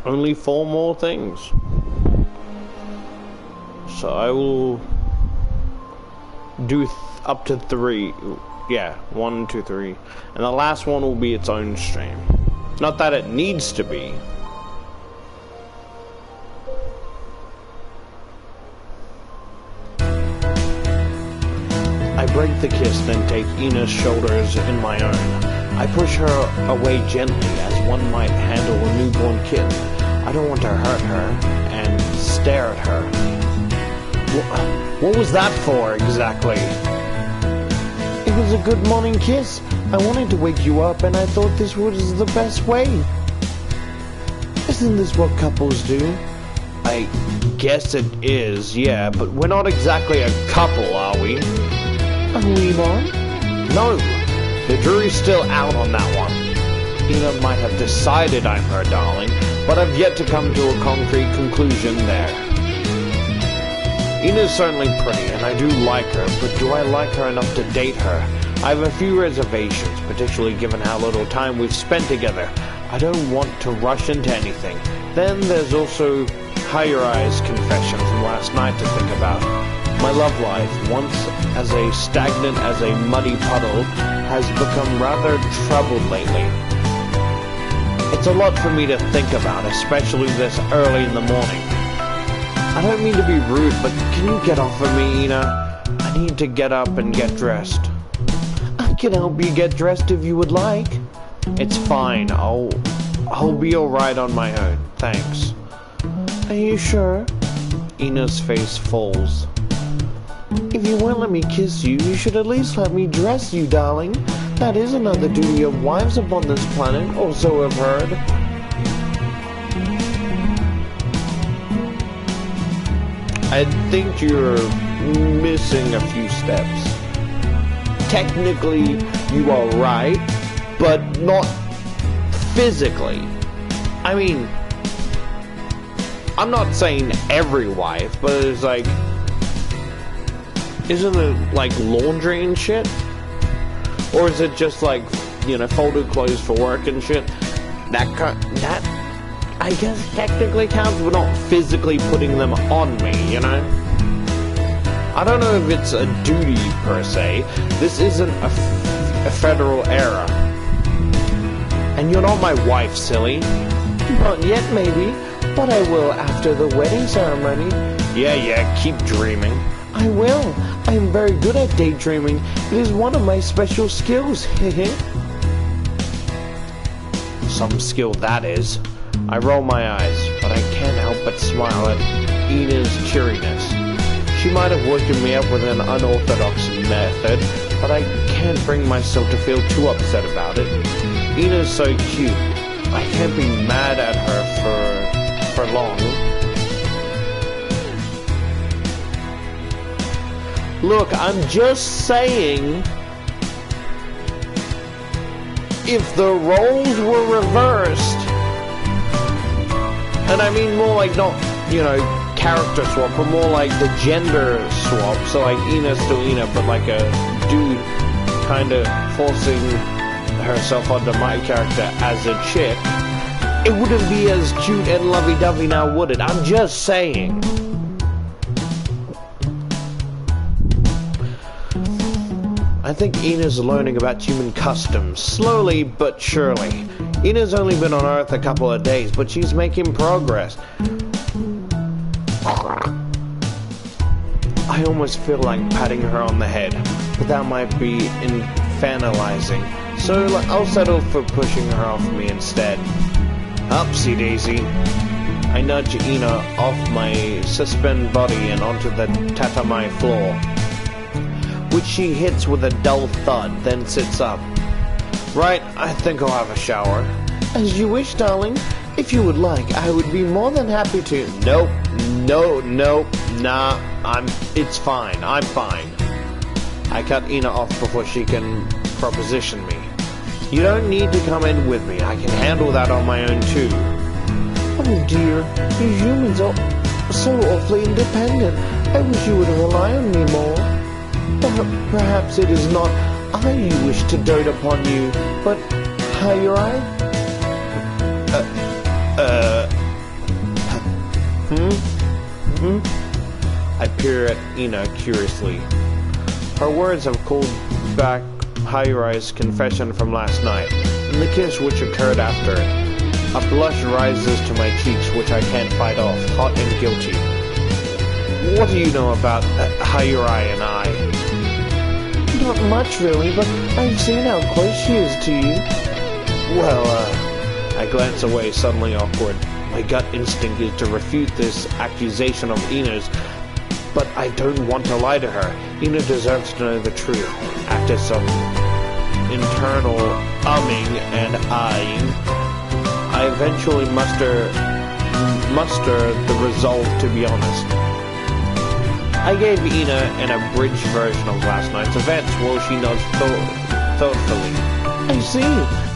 only 4 more things. So I will do up to 3. Yeah, 1, 2, 3. And the last one will be its own stream. Not that it needs to be. I break the kiss, then take Ina's shoulders in my own. I push her away gently, as one might handle a newborn kitten. I don't want to hurt her, and stare at her. What was that for, exactly? It was a good morning kiss. I wanted to wake you up, and I thought this was the best way. Isn't this what couples do? I guess it is, yeah, but we're not exactly a couple, are we? Are we not? No, the jury's still out on that one. Ina might have decided I'm her darling, but I've yet to come to a concrete conclusion there. Ina's certainly pretty, and I do like her, but do I like her enough to date her? I have a few reservations, particularly given how little time we've spent together. I don't want to rush into anything. Then there's also Higher Eyes' confession from last night to think about. My love life, once as stagnant as a muddy puddle, has become rather troubled lately. It's a lot for me to think about, especially this early in the morning. I don't mean to be rude, but can you get off of me, Ina? I need to get up and get dressed. I can help you get dressed if you would like. It's fine. I'll be alright on my own. Thanks. Are you sure? Ina's face falls. If you won't let me kiss you, you should at least let me dress you, darling. That is another duty of wives upon this planet, or so I've heard. I think you're missing a few steps. Technically, you are right, but not physically. I mean, I'm not saying every wife, but it's like, isn't it like laundry and shit? Or is it just like, you know, folded clothes for work and shit? That I guess technically counts, but not physically putting them on me, you know? I don't know if it's a duty per se. This isn't a federal era. And you're not my wife, silly. Not yet, maybe, but I will after the wedding ceremony. Yeah, keep dreaming. I will. I am very good at daydreaming. It is one of my special skills. Some skill that is. I roll my eyes, but I can't help but smile at Ina's cheeriness. She might have woken me up with an unorthodox method, but I can't bring myself to feel too upset about it. Ina's so cute. I can't be mad at her for long. Look, I'm just saying, if the roles were reversed, and I mean more like not, you know, character swap, but more like the gender swap, so like Ina's still Ina, but like a dude kind of forcing herself onto my character as a chick, it wouldn't be as cute and lovey-dovey now, would it? I'm just saying. I think Ina's learning about human customs, slowly but surely. Ina's only been on Earth a couple of days, but she's making progress. I almost feel like patting her on the head, but that might be infantilizing, so I'll settle for pushing her off me instead. Upsy daisy. I nudge Ina off my suspended body and onto the tatami floor, which she hits with a dull thud, then sits up. Right, I think I'll have a shower. As you wish, darling. If you would like, I would be more than happy to. Nope, nah, it's fine, I'm fine. I cut Ina off before she can proposition me. You don't need to come in with me, I can handle that on my own too. Oh dear, you humans are so awfully independent. I wish you would rely on me more. Perhaps it is not I who wish to dote upon you, but Higher Eye? I peer at Ina curiously. Her words have called back Hayurai's confession from last night, and the kiss which occurred after it. A blush rises to my cheeks which I can't fight off, hot and guilty. What do you know about Hayurai and I? Not much really, but I've seen how close she is to you. Well, I glance away, suddenly awkward. My gut instinct is to refute this accusation of Ina's, but I don't want to lie to her. Ina deserves to know the truth. After some internal umming and eyeing, I eventually muster the resolve to be honest. I gave Ina an abridged version of last night's events while she nods thoughtfully. I see.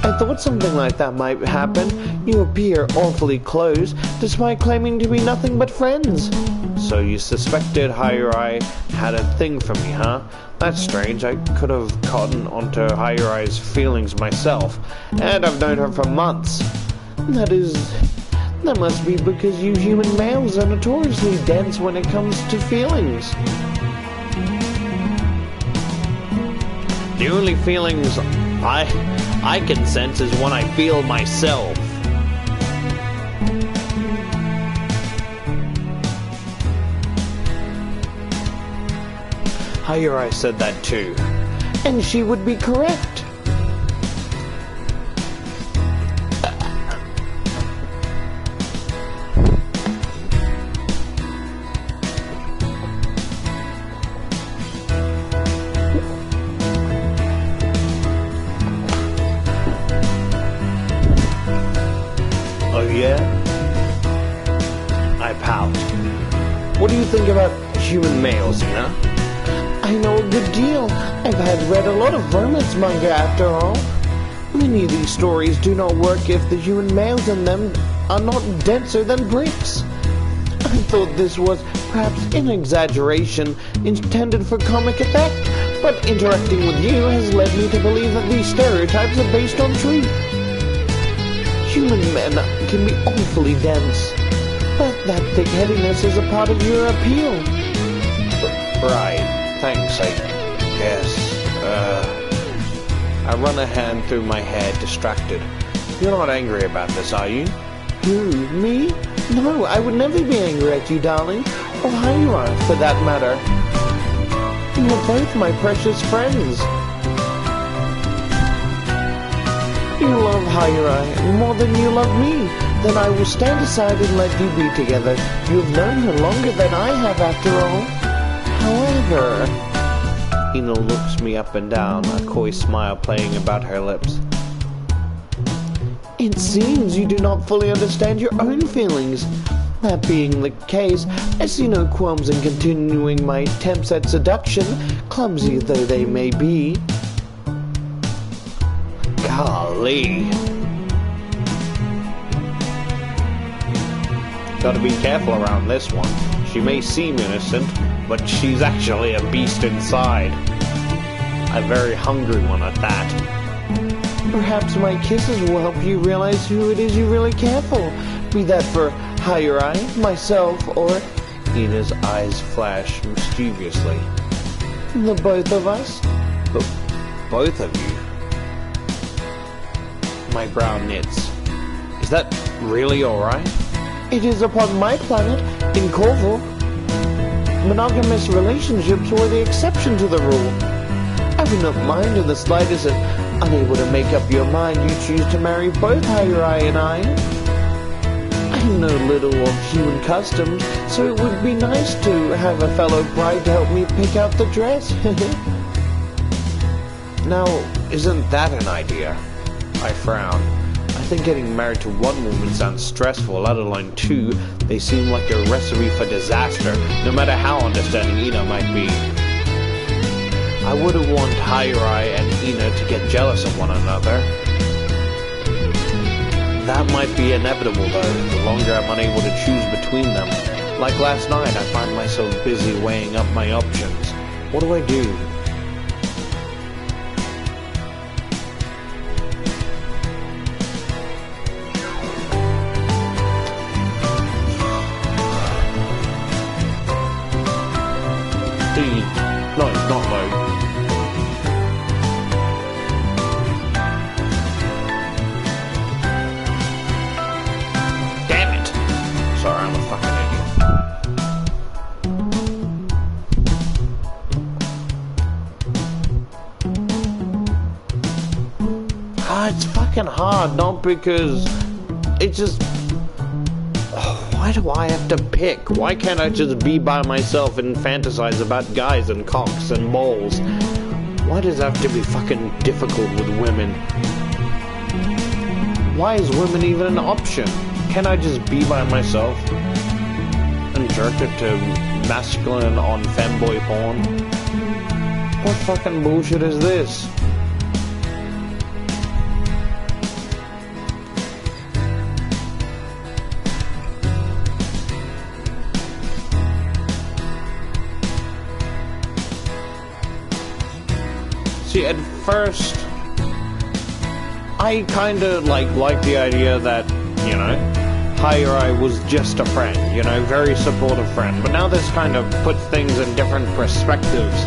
I thought something like that might happen. You appear awfully close, despite claiming to be nothing but friends. So you suspected Hayurai had a thing for me, huh? That's strange. I could have gotten onto Hayurai's feelings myself, and I've known her for months. That must be because you human males are notoriously dense when it comes to feelings. The only feelings I can sense is when I feel myself. Hayurai said that too. And she would be correct. I pout. What do you think about human males, Ina? I know a good deal. I've read a lot of romance manga after all. Many of these stories do not work if the human males in them are not denser than bricks. I thought this was perhaps an exaggeration intended for comic effect, but interacting with you has led me to believe that these stereotypes are based on truth. Human men can be awfully dense, but that thick-headedness is a part of your appeal. Right. Thanks, I guess. I run a hand through my hair, distracted. You're not angry about this, are you? Who, me? No, I would never be angry at you, darling. Or Hayurai, for that matter. You're both my precious friends. You love Hayurai more than you love me. Then I will stand aside and let you be together. You have known her longer than I have, after all. However... Ina looks me up and down, a coy smile playing about her lips. It seems you do not fully understand your own feelings. That being the case, I see no qualms in continuing my attempts at seduction, clumsy though they may be. Golly. Gotta be careful around this one. She may seem innocent, but she's actually a beast inside. A very hungry one at that. Perhaps my kisses will help you realize who it is you really care for. Be that for Hayurai, myself, or... Ina's eyes flash mischievously. The both of us? Both of you? My brow knits. Is that really alright? It is upon my planet, in Corvo. Monogamous relationships were the exception to the rule. I would not mind in the slightest if, unable to make up your mind, you choose to marry both Hayurai and I. I know little of human customs, so it would be nice to have a fellow bride to help me pick out the dress. Now, isn't that an idea? I frown. I think getting married to one woman sounds stressful, let alone two. They seem like a recipe for disaster, no matter how understanding Ina might be. I wouldn't want Hayurai and Ina to get jealous of one another. That might be inevitable though, the longer I'm unable to choose between them. Like last night, I find myself busy weighing up my options. What do I do? not load. Damn it! Sorry, I'm a fucking idiot. It's fucking hard, not because it's just... Why do I have to pick? Why can't I just be by myself and fantasize about guys and cocks and balls? Why does it have to be fucking difficult with women? Why is women even an option? Can't I just be by myself and jerk it to masculine on femboy porn? What fucking bullshit is this? See, at first, I kinda like the idea that, you know, Hyrai was just a friend, you know, very supportive friend. But now this kind of puts things in different perspectives.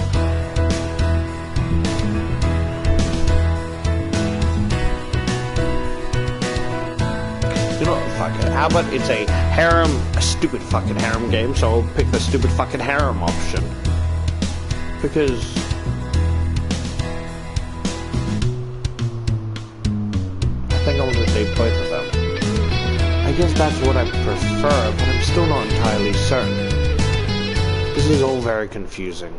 You know what, fuck it. How about it's a stupid fucking harem game, so I'll pick the stupid fucking harem option. Because... I think I want to date both of them. I guess that's what I prefer, but I'm still not entirely certain. This is all very confusing.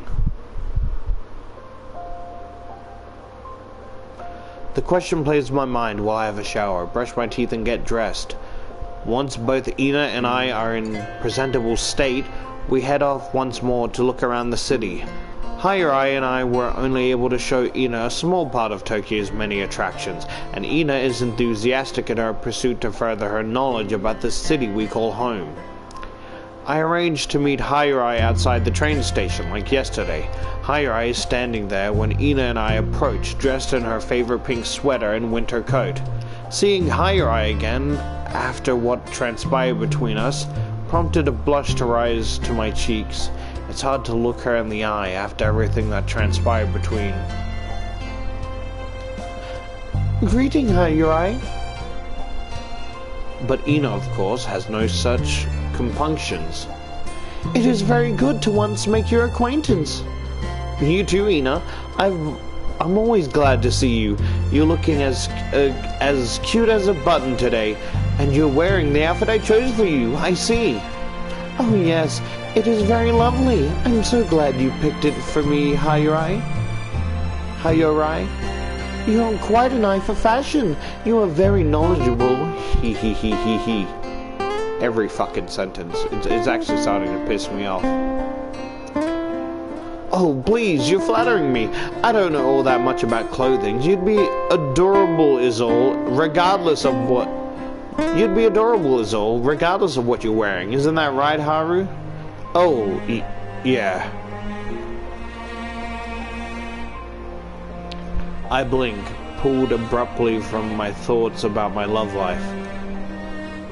The question plays in my mind while I have a shower, brush my teeth and get dressed. Once both Ina and I are in presentable state, we head off once more to look around the city. Hyrai and I were only able to show Ina a small part of Tokyo's many attractions, and Ina is enthusiastic in her pursuit to further her knowledge about the city we call home. I arranged to meet Hyrai outside the train station like yesterday. Hyrai is standing there when Ina and I approach, dressed in her favorite pink sweater and winter coat. Seeing Hyrai again, after what transpired between us, prompted a blush to rise to my cheeks. It's hard to look her in the eye after everything that transpired between. Greeting, Hyrai. But Ina, of course, has no such compunctions. It is very good to once make your acquaintance. You too, Ina. I'm always glad to see you. You're looking as cute as a button today, and you're wearing the outfit I chose for you. I see. Oh yes, it is very lovely. I'm so glad you picked it for me, Hyrai. You're quite an eye for fashion. You are very knowledgeable. He. Every fucking sentence. It's actually starting to piss me off. Oh, please, you're flattering me. I don't know all that much about clothing. You'd be adorable is all, regardless of what... You'd be adorable is all, regardless of what you're wearing. Isn't that right, Haru? Oh, yeah. I blink, pulled abruptly from my thoughts about my love life.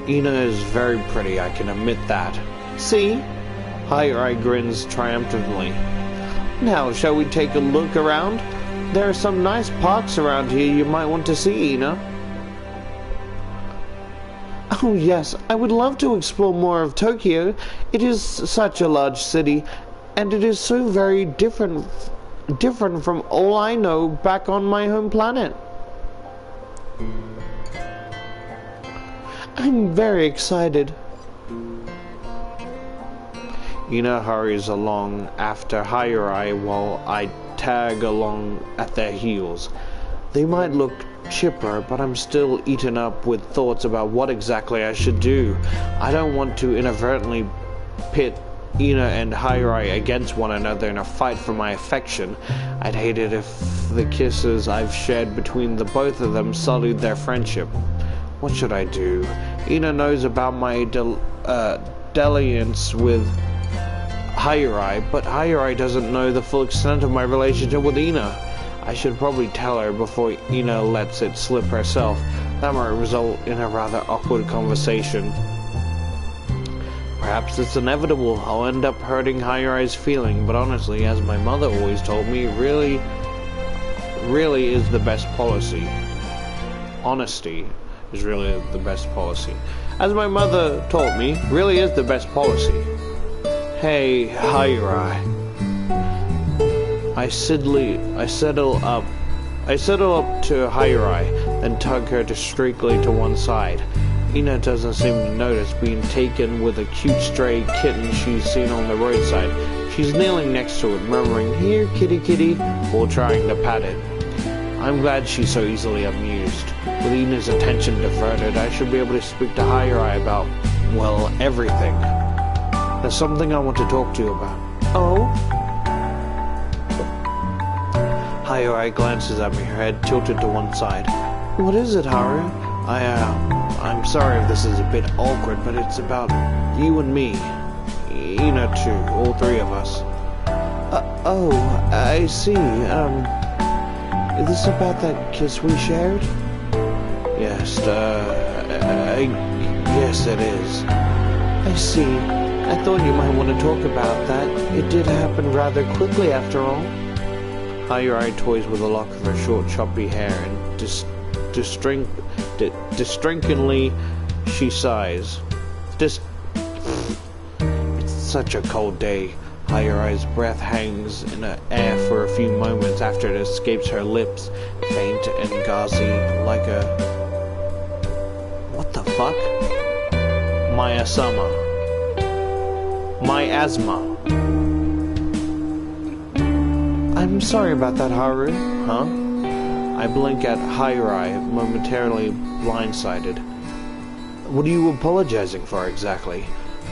Ina is very pretty, I can admit that. See? Hyrai grins triumphantly. Now, shall we take a look around? There are some nice parks around here you might want to see, Ina. Oh yes, I would love to explore more of Tokyo. It is such a large city, and it is so very different from all I know back on my home planet. I'm very excited. Ina hurries along after Hyrai while I tag along at their heels. They might look chipper, but I'm still eaten up with thoughts about what exactly I should do. I don't want to inadvertently pit Ina and Hyrai against one another in a fight for my affection. I'd hate it if the kisses I've shared between the both of them sullied their friendship. What should I do? Ina knows about my dalliance with Hyrai, but Hyrai doesn't know the full extent of my relationship with Ina. I should probably tell her before Ina lets it slip herself. That might result in a rather awkward conversation. Perhaps it's inevitable. I'll end up hurting Higher-Eye's feeling, but honestly, as my mother always told me, really is the best policy. Honesty is really the best policy. As my mother told me, really is the best policy. Hey, Higher-Eye. I settle up to Higher-Eye, then tug her discreetly to one side. Ina doesn't seem to notice being taken with a cute stray kitten she's seen on the roadside. She's kneeling next to it, murmuring, "Here, kitty kitty," while trying to pat it. I'm glad she's so easily amused. With Ina's attention diverted, I should be able to speak to Higher-Eye about, well, everything. There's something I want to talk to you about. Oh? Higher-Eye glances at me, her head tilted to one side. What is it, Haru? I'm sorry if this is a bit awkward, but it's about you and me. Ina too, all three of us. Oh, I see. Is this about that kiss we shared? Yes, yes it is. I see. I thought you might want to talk about that. It did happen rather quickly after all. Higher-Eye toys with a lock of her short, choppy hair, and distinctly she sighs. It's such a cold day. Higher-Eye's breath hangs in the air for a few moments after it escapes her lips, faint and gauzy, like a... What the fuck? Miasma. I'm sorry about that, Haru. Huh? I blink at Higher-Eye, momentarily blindsided. What are you apologizing for exactly?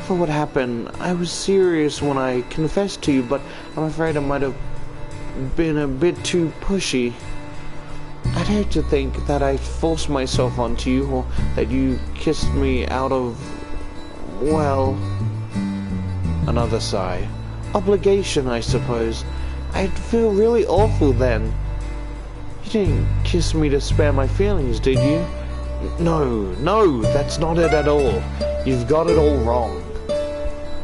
For what happened. I was serious when I confessed to you, but I'm afraid I might have been a bit too pushy. I'd hate to think that I forced myself onto you, or that you kissed me out of, well... Another sigh. Obligation, I suppose. I'd feel really awful then. You didn't kiss me to spare my feelings, did you? No, that's not it at all. You've got it all wrong.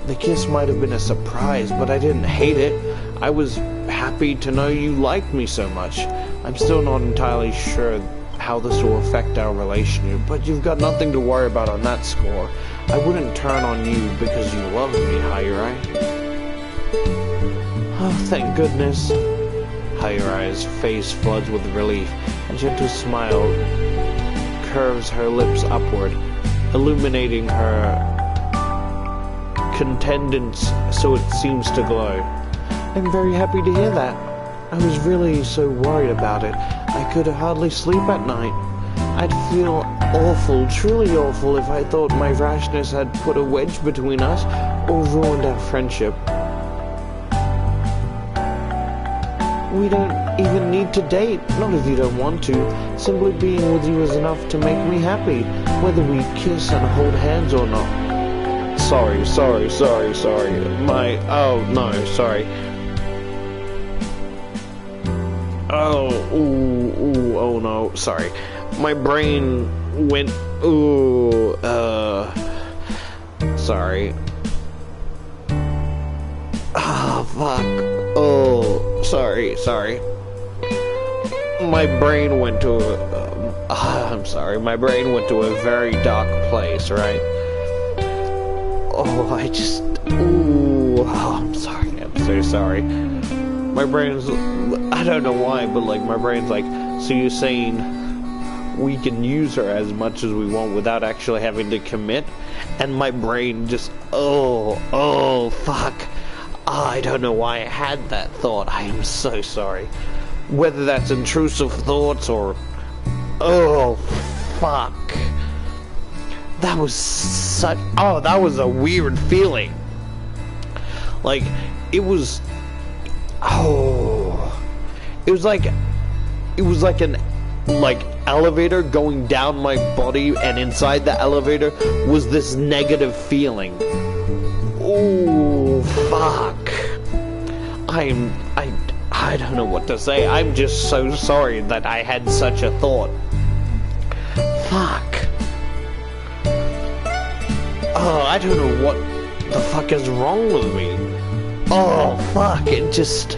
The kiss might have been a surprise, but I didn't hate it. I was happy to know you liked me so much. I'm still not entirely sure how this will affect our relationship, but you've got nothing to worry about on that score. I wouldn't turn on you because you love me, Higher-Eye. Oh, thank goodness. Higher-Eye's face floods with relief. A gentle smile curves her lips upward, illuminating her contentedness so it seems to glow. I'm very happy to hear that. I was really so worried about it. I could hardly sleep at night. I'd feel awful, truly awful, if I thought my rashness had put a wedge between us or ruined our friendship. We don't even need to date, not if you don't want to. Simply being with you is enough to make me happy, whether we kiss and hold hands or not. Sorry. Oh, oh no, sorry. My brain went, sorry. Ah, fuck. Oh, sorry. My brain went to my brain went to a very dark place, right? Oh, I'm so sorry. My brain's, I don't know why, but like my brain's like, so you're saying we can use her as much as we want without actually having to commit? And my brain just, oh, fuck. I don't know why I had that thought. I am so sorry. Whether that's intrusive thoughts or, oh, fuck. That was that was a weird feeling. Like, it was like an elevator going down my body, and inside the elevator was this negative feeling. Oh, fuck. I don't know what to say. I'm just so sorry that I had such a thought. Fuck. Oh, I don't know what the fuck is wrong with me? Oh, fuck, it's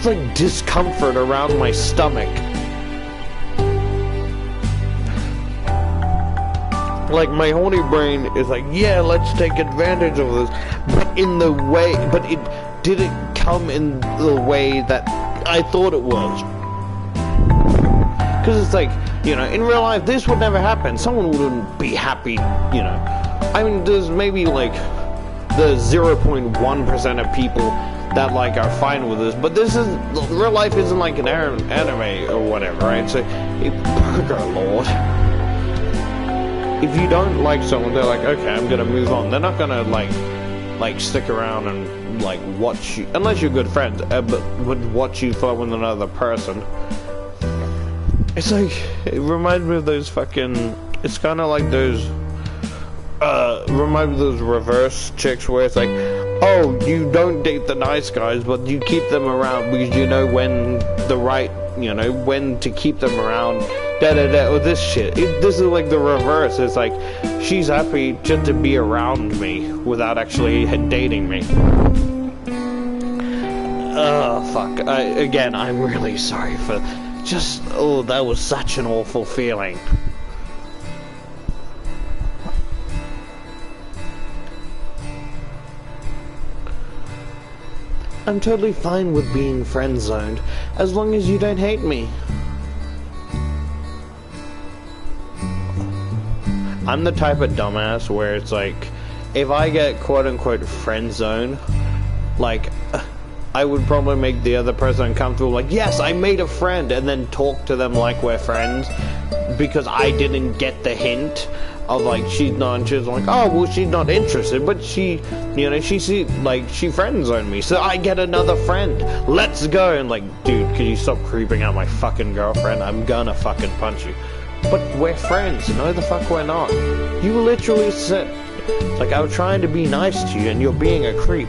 like discomfort around my stomach. Like, my horny brain is like, yeah, let's take advantage of this, but it didn't come in the way that I thought it was. Because it's like, you know, in real life, this would never happen. Someone wouldn't be happy, you know. I mean, there's maybe, like, the 0.1% of people that, like, are fine with this, but real life isn't like an anime or whatever, right? So, good lord. If you don't like someone, they're like, okay, I'm gonna move on. They're not gonna, like stick around and, like, watch you, unless you're good friends, but would watch you flirt with another person. It's like, it reminds me of those fucking, it's kind of like those, reminds me of those reverse chicks where it's like, oh, you don't date the nice guys, but you keep them around because you know when when to keep them around, or this shit. This is like the reverse. It's like, she's happy just to be around me without actually dating me. Oh, fuck. Again, I'm really sorry for that was such an awful feeling. I'm totally fine with being friend-zoned, as long as you don't hate me. I'm the type of dumbass where it's like, if I get quote-unquote friend-zoned, like, I would probably make the other person uncomfortable, like, yes, I made a friend, and then talk to them like we're friends, because I didn't get the hint of, like, she's like, oh, well, she's not interested, but she friends on me, so I get another friend. Let's go. And like, dude, can you stop creeping out my fucking girlfriend? I'm gonna fucking punch you. But we're friends. No, the fuck we're not. You literally said, like, I was trying to be nice to you, and you're being a creep.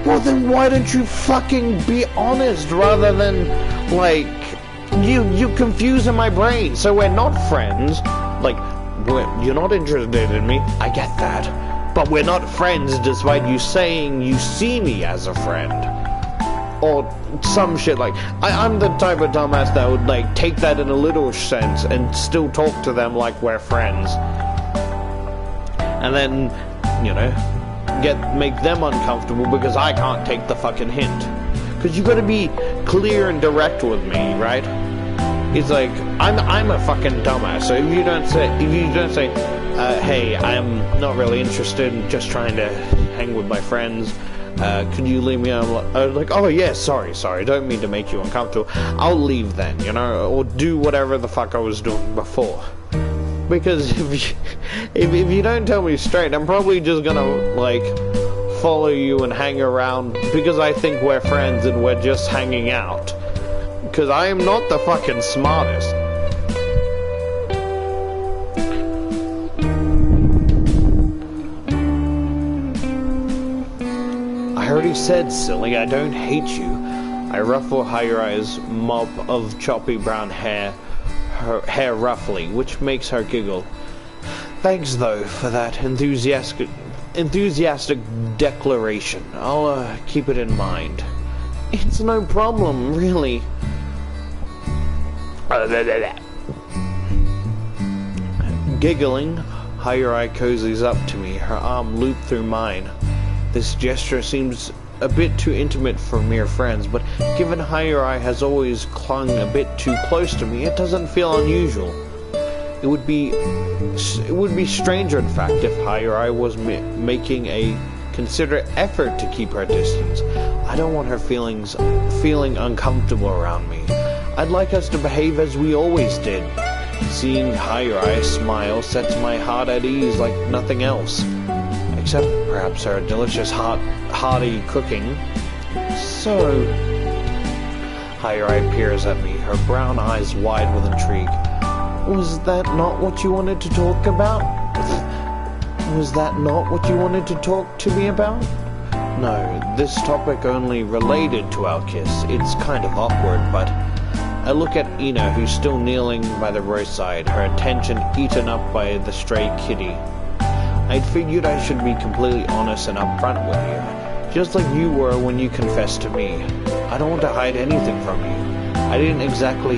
Well, then why don't you fucking be honest rather than, like, you confusing my brain. So we're not friends. Like, you're not interested in me. I get that. But we're not friends despite you saying you see me as a friend. Or some shit like... I'm the type of dumbass that would, like, take that in a little sense and still talk to them like we're friends. And then, you know, make them uncomfortable because I can't take the fucking hint. Because you gotta be clear and direct with me, right? It's like, I'm a fucking dumbass, so if you don't say, hey, I'm not really interested, just trying to hang with my friends, could you leave me alone? Like, oh yeah, sorry, don't mean to make you uncomfortable, I'll leave then, you know, or do whatever the fuck I was doing before. Because if you don't tell me straight, I'm probably just gonna, like, follow you and hang around because I think we're friends and we're just hanging out. Because I am not the fucking smartest. I already said, silly, I don't hate you. I ruffle Hayurai's mop of choppy brown hair, her hair roughly, which makes her giggle. Thanks, though, for that enthusiastic declaration. I'll keep it in mind. It's no problem, really. Giggling, Hayurai cozies up to me, her arm looped through mine. This gesture seems a bit too intimate for mere friends, but given Hayurai has always clung a bit too close to me, it doesn't feel unusual. It would be stranger, in fact, if Hayurai was making a considerate effort to keep her distance. I don't want her feeling uncomfortable around me. I'd like us to behave as we always did. Seeing Hayurai smile sets my heart at ease like nothing else. Except perhaps her delicious hearty cooking. So... Hayurai peers at me, her brown eyes wide with intrigue. Was that not what you wanted to talk about? Was that not what you wanted to talk to me about? No, this topic only related to our kiss. It's kind of awkward, but... I look at Ina, who's still kneeling by the roadside, her attention eaten up by the stray kitty. I figured I should be completely honest and upfront with you, just like you were when you confessed to me. I don't want to hide anything from you. I didn't exactly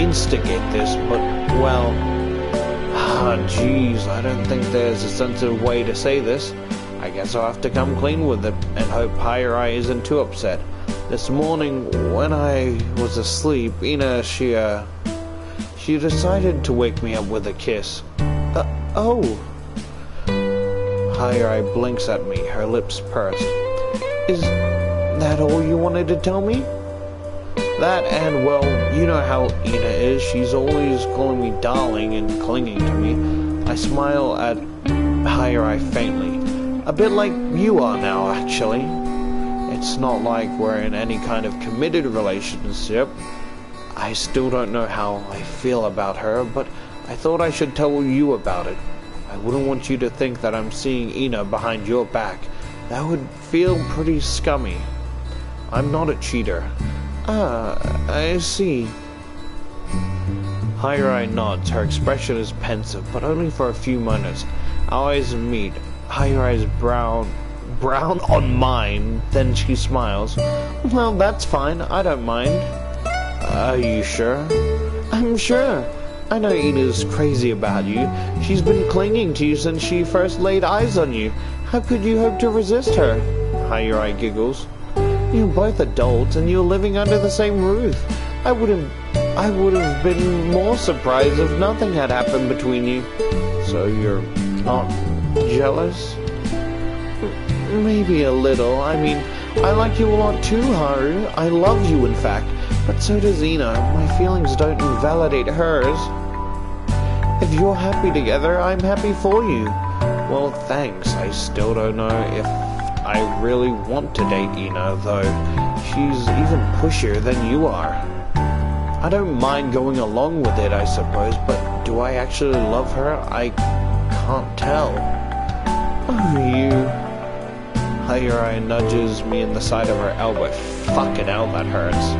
instigate this, but, well... jeez, I don't think there's a sensitive way to say this. I guess I'll have to come clean with it, and hope Higher Eye isn't too upset. This morning, when I was asleep, Ina, she decided to wake me up with a kiss. Oh. Higher Eye blinks at me, her lips pursed. Is that all you wanted to tell me? That and, well, you know how Ina is. She's always calling me darling and clinging to me. I smile at Higher Eye faintly. A bit like you are now, actually. It's not like we're in any kind of committed relationship. I still don't know how I feel about her, but I thought I should tell you about it. I wouldn't want you to think that I'm seeing Ina behind your back. That would feel pretty scummy. I'm not a cheater. Ah, I see. Higher Eye nods. Her expression is pensive, but only for a few moments. Our eyes meet. Higher Eye's brown on mine. Then she smiles. Well, that's fine. I don't mind. Are you sure? I'm sure. I know Ina's crazy about you. She's been clinging to you since she first laid eyes on you. How could you hope to resist her? Higher Eye giggles. You're both adults and you're living under the same roof. I would have been more surprised if nothing had happened between you. So you're not jealous? Maybe a little. I mean, I like you a lot too, Haru. I love you, in fact. But so does Ina. My feelings don't invalidate hers. If you're happy together, I'm happy for you. Well, thanks. I still don't know if I really want to date Ina, though. She's even pushier than you are. I don't mind going along with it, I suppose, but do I actually love her? I can't tell. Oh, you... Higher Eye nudges me in the side of her elbow. Fucking hell, that hurts.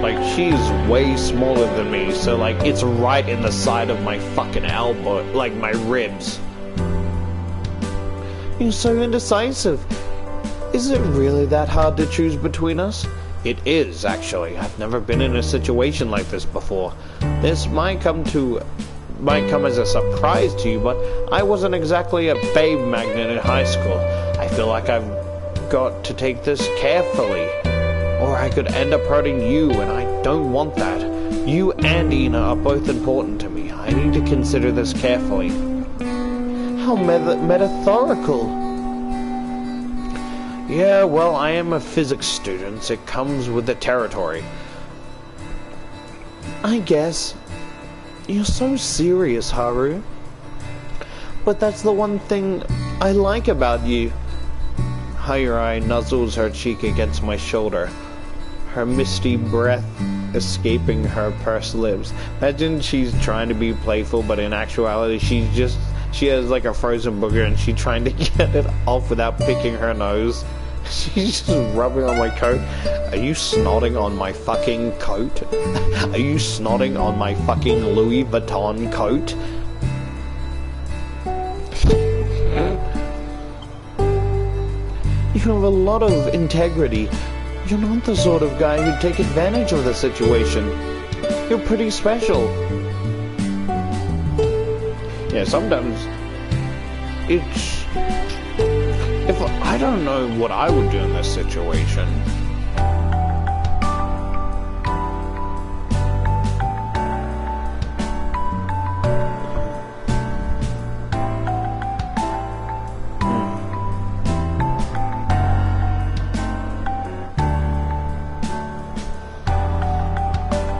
Like, she's way smaller than me, so, like, it's right in the side of my fucking elbow, like, my ribs. You're so indecisive. Is it really that hard to choose between us? It is, actually. I've never been in a situation like this before. This might come as a surprise to you, but I wasn't exactly a babe magnet in high school. I feel like I've got to take this carefully, or I could end up hurting you, and I don't want that. You and Ina are both important to me. I need to consider this carefully. How metaphorical. Yeah, well, I am a physics student. It comes with the territory. I guess. You're so serious, Haru. But that's the one thing I like about you. Higher Eye nuzzles her cheek against my shoulder, her misty breath escaping her pursed lips. Imagine she's trying to be playful, but in actuality she has like a frozen booger and she's trying to get it off without picking her nose. She's just rubbing on my coat. Are you snotting on my fucking coat? Are you snotting on my fucking Louis Vuitton coat? You have a lot of integrity. You're not the sort of guy who'd take advantage of the situation. You're pretty special. Yeah, sometimes it's... If I don't know what I would do in this situation.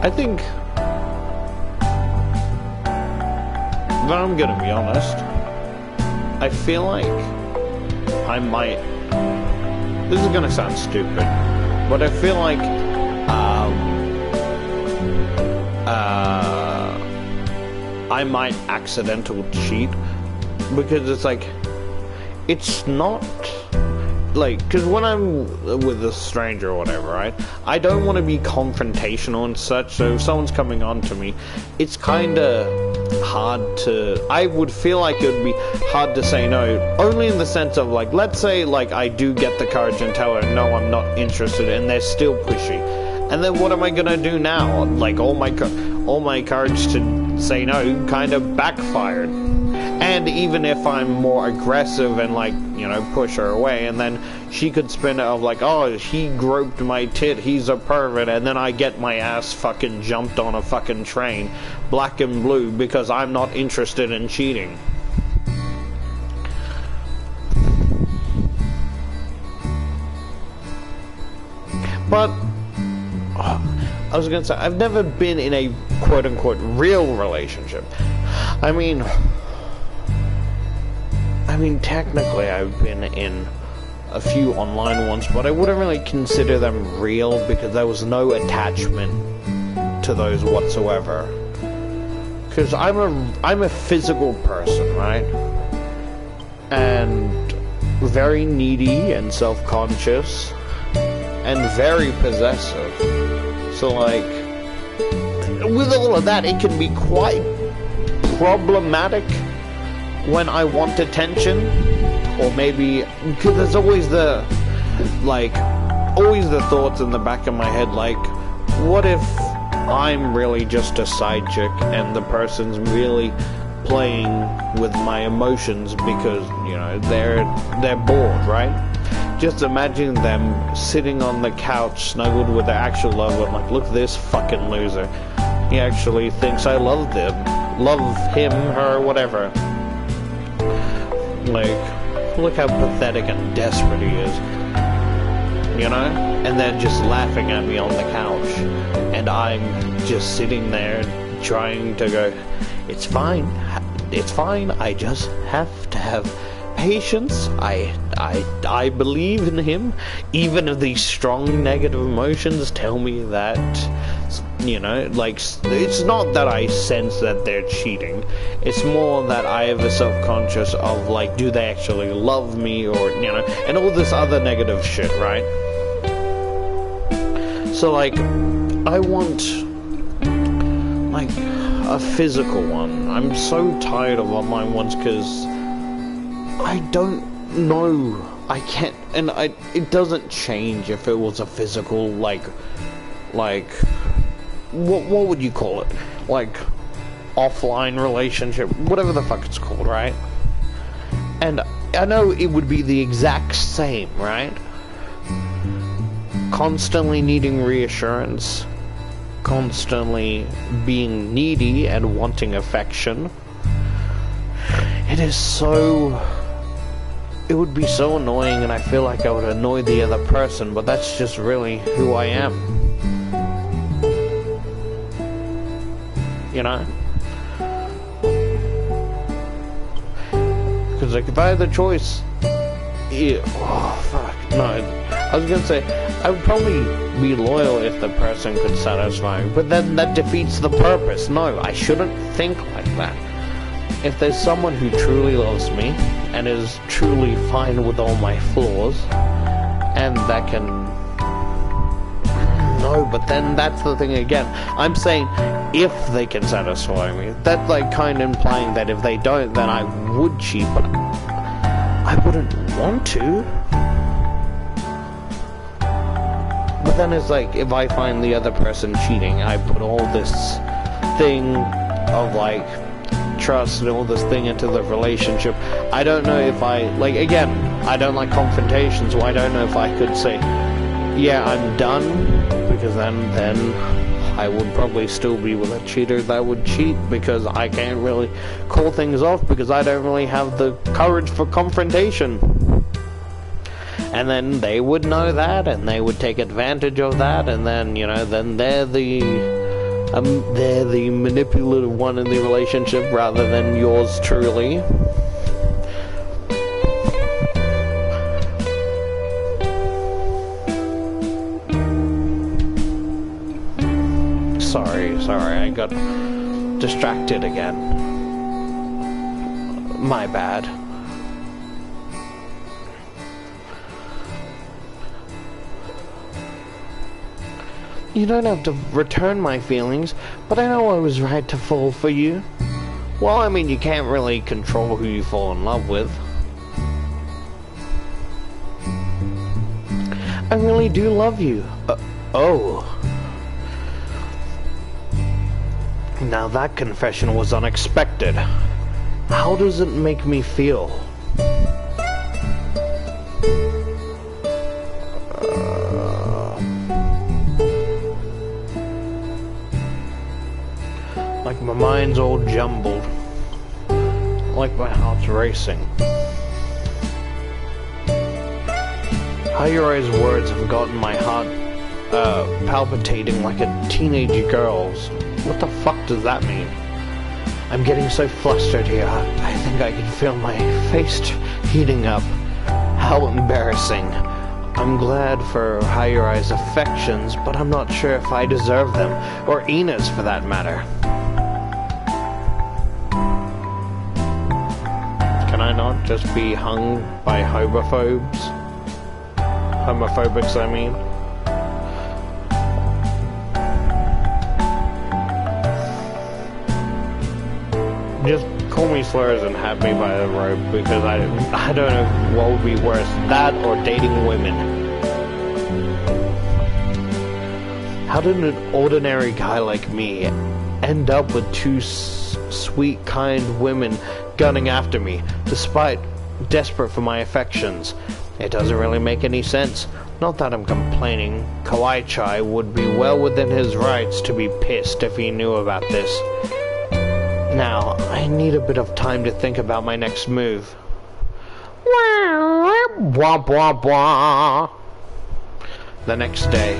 I think that I'm gonna be honest. I feel like I might, this is gonna sound stupid, but I feel like I might accidentally cheat, because it's like, it's not like, because when I'm with a stranger or whatever, right, I don't want to be confrontational and such. So if someone's coming on to me, it's kind of I would feel like it would be hard to say no, only in the sense of, like, let's say, like, I do get the courage and tell her, no, I'm not interested, and they're still pushy. And then what am I gonna do now? Like, all my courage to say no kind of backfired. And even if I'm more aggressive and, like, you know, push her away, and then she could spin it of like, oh, he groped my tit, he's a pervert, and then I get my ass fucking jumped on a fucking train, black and blue, because I'm not interested in cheating. But I was gonna say, I've never been in a quote-unquote real relationship. I mean, technically I've been in a few online ones, but I wouldn't really consider them real because there was no attachment to those whatsoever. Because I'm a physical person, right? And very needy and self-conscious and very possessive. So, like, with all of that, it can be quite problematic when I want attention, or maybe, because there's always the thoughts in the back of my head, like, what if I'm really just a side chick and the person's really playing with my emotions because, you know, they're bored, right? Just imagine them sitting on the couch snuggled with their actual lover, and like, look at this fucking loser. He actually thinks I love him, her, whatever. Like, look how pathetic and desperate he is. You know? And they're just laughing at me on the couch. And I'm just sitting there trying to go, it's fine, I just have to have patience. I believe in him, even if these strong negative emotions tell me that, you know, like, it's not that I sense that they're cheating, it's more that I have a self-conscious of, like, do they actually love me, or, you know, and all this other negative shit, right? So, like, I want, like, a physical one. I'm so tired of online ones, because I don't know, I can't, and it doesn't change if it was a physical, like, what would you call it? Like, offline relationship, whatever the fuck it's called, right? And I know it would be the exact same, right? Constantly needing reassurance, constantly being needy and wanting affection. It would be so annoying, and I feel like I would annoy the other person, but that's just really who I am. You know? Because, like, if I had the choice... I was gonna say, I would probably be loyal if the person could satisfy me, but then that defeats the purpose. No, I shouldn't think like that. If there's someone who truly loves me, and is truly fine with all my flaws, and that can... No, but then that's the thing again. I'm saying, if they can satisfy me. That's, like, kind of implying that if they don't, then I would cheat, but I wouldn't want to. But then it's like, if I find the other person cheating, I put all this thing of, like, trust and all this thing into the relationship. I don't know if like, again, I don't like confrontations, so I don't know if I could say, yeah, I'm done, because then I would probably still be with a cheater that would cheat, because I can't really call things off, because I don't really have the courage for confrontation. And then they would know that, and they would take advantage of that, and then, you know, then they're the manipulative one in the relationship rather than yours truly. Sorry, I got distracted again. My bad. You don't have to return my feelings, but I know I was right to fall for you. Well, I mean, you can't really control who you fall in love with. I really do love you. Oh. Now that confession was unexpected. How does it make me feel? Like my mind's all jumbled. Like my heart's racing. Hayurai's words have gotten my heart palpitating like a teenage girl's. What the fuck does that mean? I'm getting so flustered here. I think I can feel my face heating up. How embarrassing. I'm glad for Hayurai's affections, but I'm not sure if I deserve them, or Ina's for that matter. Can I not just be hung by homophobes? Homophobics, I mean. Just call me slurs and have me by the rope, because I don't know what would be worse, that or dating women. How did an ordinary guy like me end up with two sweet, kind women gunning after me, despite desperate for my affections? It doesn't really make any sense. Not that I'm complaining. Kawaii-chai would be well within his rights to be pissed if he knew about this. Now, I need a bit of time to think about my next move. Wah, wah, wah. The next day.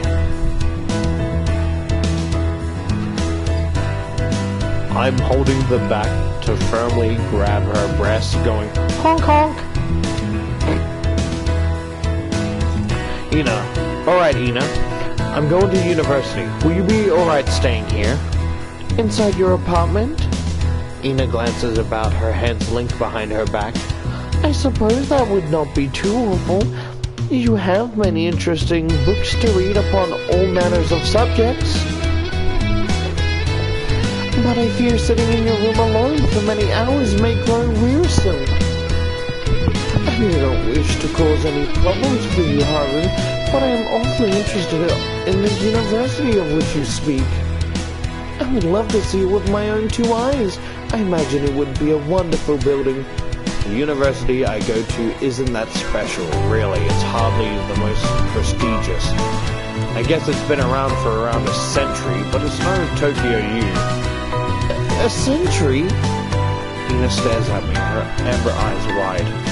I'm holding the back to firmly grab her breast, going, honk honk. Ina. Alright, Ina. I'm going to university. Will you be alright staying here? Inside your apartment? Ina glances about, her hands linked behind her back. I suppose that would not be too awful. You have many interesting books to read upon all manners of subjects. But I fear sitting in your room alone for many hours may grow wearisome. I don't wish to cause any problems for you, Haru, but I am awfully interested in the university of which you speak. I would love to see it with my own two eyes. I imagine it would be a wonderful building. The university I go to isn't that special, really. It's hardly the most prestigious. I guess it's been around for around a century, but it's no Tokyo U. A century? Ina stares at me, her amber eyes wide.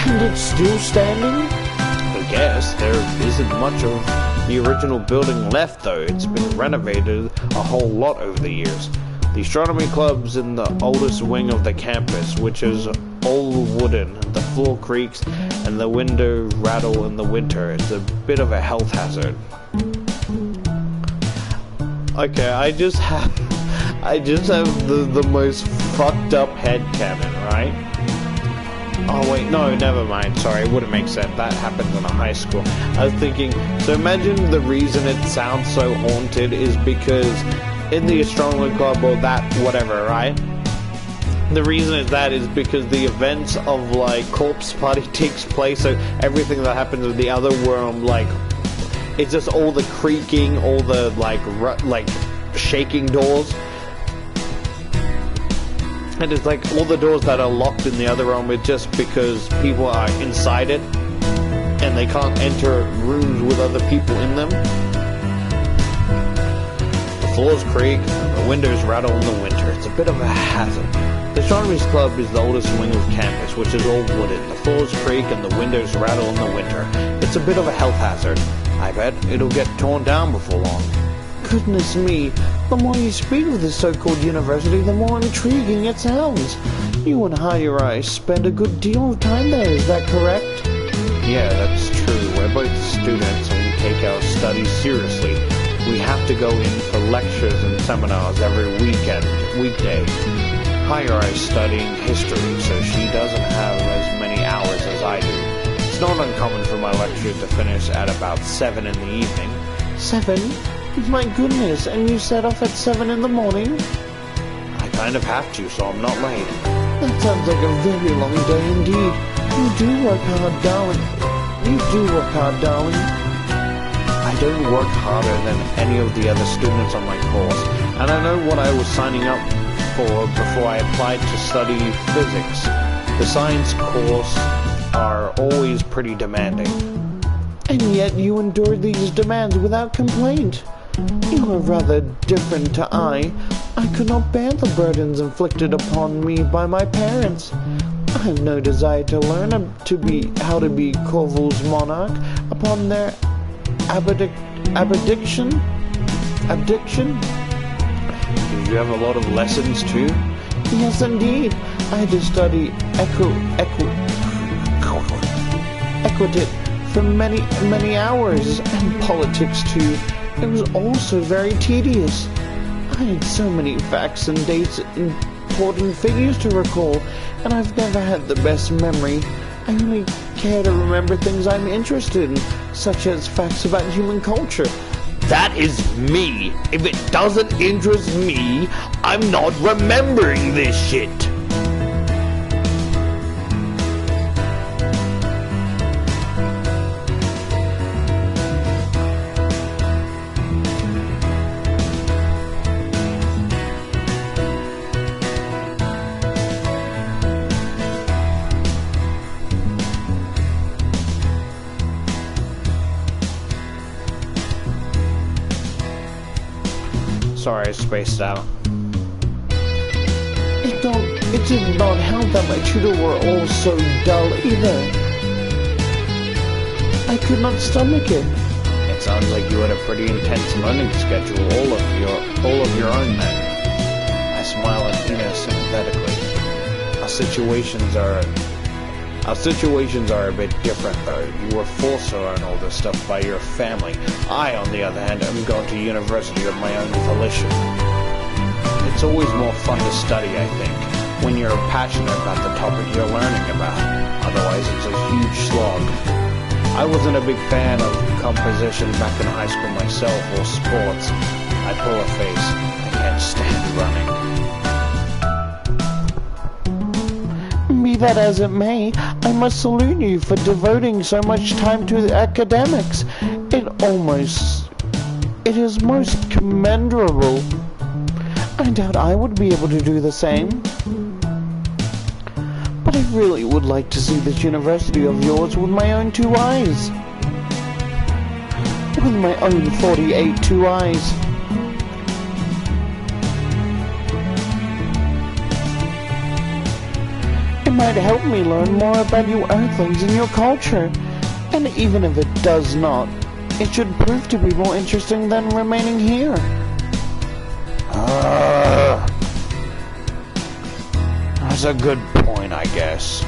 And it's still standing? I guess there isn't much of the original building left, though. It's been renovated a whole lot over the years. The astronomy club's in the oldest wing of the campus, which is all wooden. The floor creaks and the windows rattle in the winter. It's a bit of a health hazard. Okay, I just have the most fucked up headcanon, right? Oh wait, no, never mind. Sorry, it wouldn't make sense. That happened in a high school. I was thinking, so imagine the reason it sounds so haunted is because in the astronomy club or that whatever, right? The reason is because the events of like corpse party takes place, so everything that happens in the other world, like it's just all the creaking, all the like shaking doors. And it's like all the doors that are locked in the other room, it's just because people are inside it and they can't enter rooms with other people in them. The floors creak, the windows rattle in the winter. It's a bit of a hazard. The Astronomy Club is the oldest wing of campus, which is all wooded. The floors creak and the windows rattle in the winter. It's a bit of a health hazard. I bet it'll get torn down before long. Goodness me, the more you speak of this so-called university, the more intriguing it sounds. You and Hayurai spend a good deal of time there, is that correct? Yeah, that's true. We're both students and we take our studies seriously. We have to go in for lectures and seminars every weekday. Hayurai's studying history, so she doesn't have as many hours as I do. It's not uncommon for my lectures to finish at about 7 in the evening. 7? My goodness, and you set off at 7 in the morning? I kind of have to, so I'm not late. That sounds like a very long day indeed. You do work hard, darling. You do work hard, darling. I don't work harder than any of the other students on my course, and I know what I was signing up for before I applied to study physics. The science course are always pretty demanding. And yet you endure these demands without complaint. You are rather different to I. I could not bear the burdens inflicted upon me by my parents. I have no desire to learn how to be Corvul's monarch upon their abdiction. Did you have a lot of lessons too? Yes, indeed. I had to study equity for many hours, and politics too. It was also very tedious. I had so many facts and dates and important figures to recall, and I've never had the best memory. I only care to remember things I'm interested in, such as facts about human culture. That is me. If it doesn't interest me, I'm not remembering this shit. Sorry, I spaced out. It did not help that my tutor were all so dull either. I could not stomach it. It sounds like you had a pretty intense learning schedule, all of your own then. I smile at Ina sympathetically. Our situations are a bit different though. You were forced to learn all this stuff by your family. I, on the other hand, am going to university of my own volition. It's always more fun to study, I think, when you're passionate about the topic you're learning about. Otherwise, it's a huge slog. I wasn't a big fan of composition back in high school myself, or sports. I pull a face. I can't stand running. Be that as it may, I must salute you for devoting so much time to the academics. It is most commendable. I doubt I would be able to do the same. But I really would like to see this university of yours with my own two eyes. With my own 48 two eyes. It might help me learn more about you Earthlings and your culture. And even if it does not, it should prove to be more interesting than remaining here. That's a good point, I guess.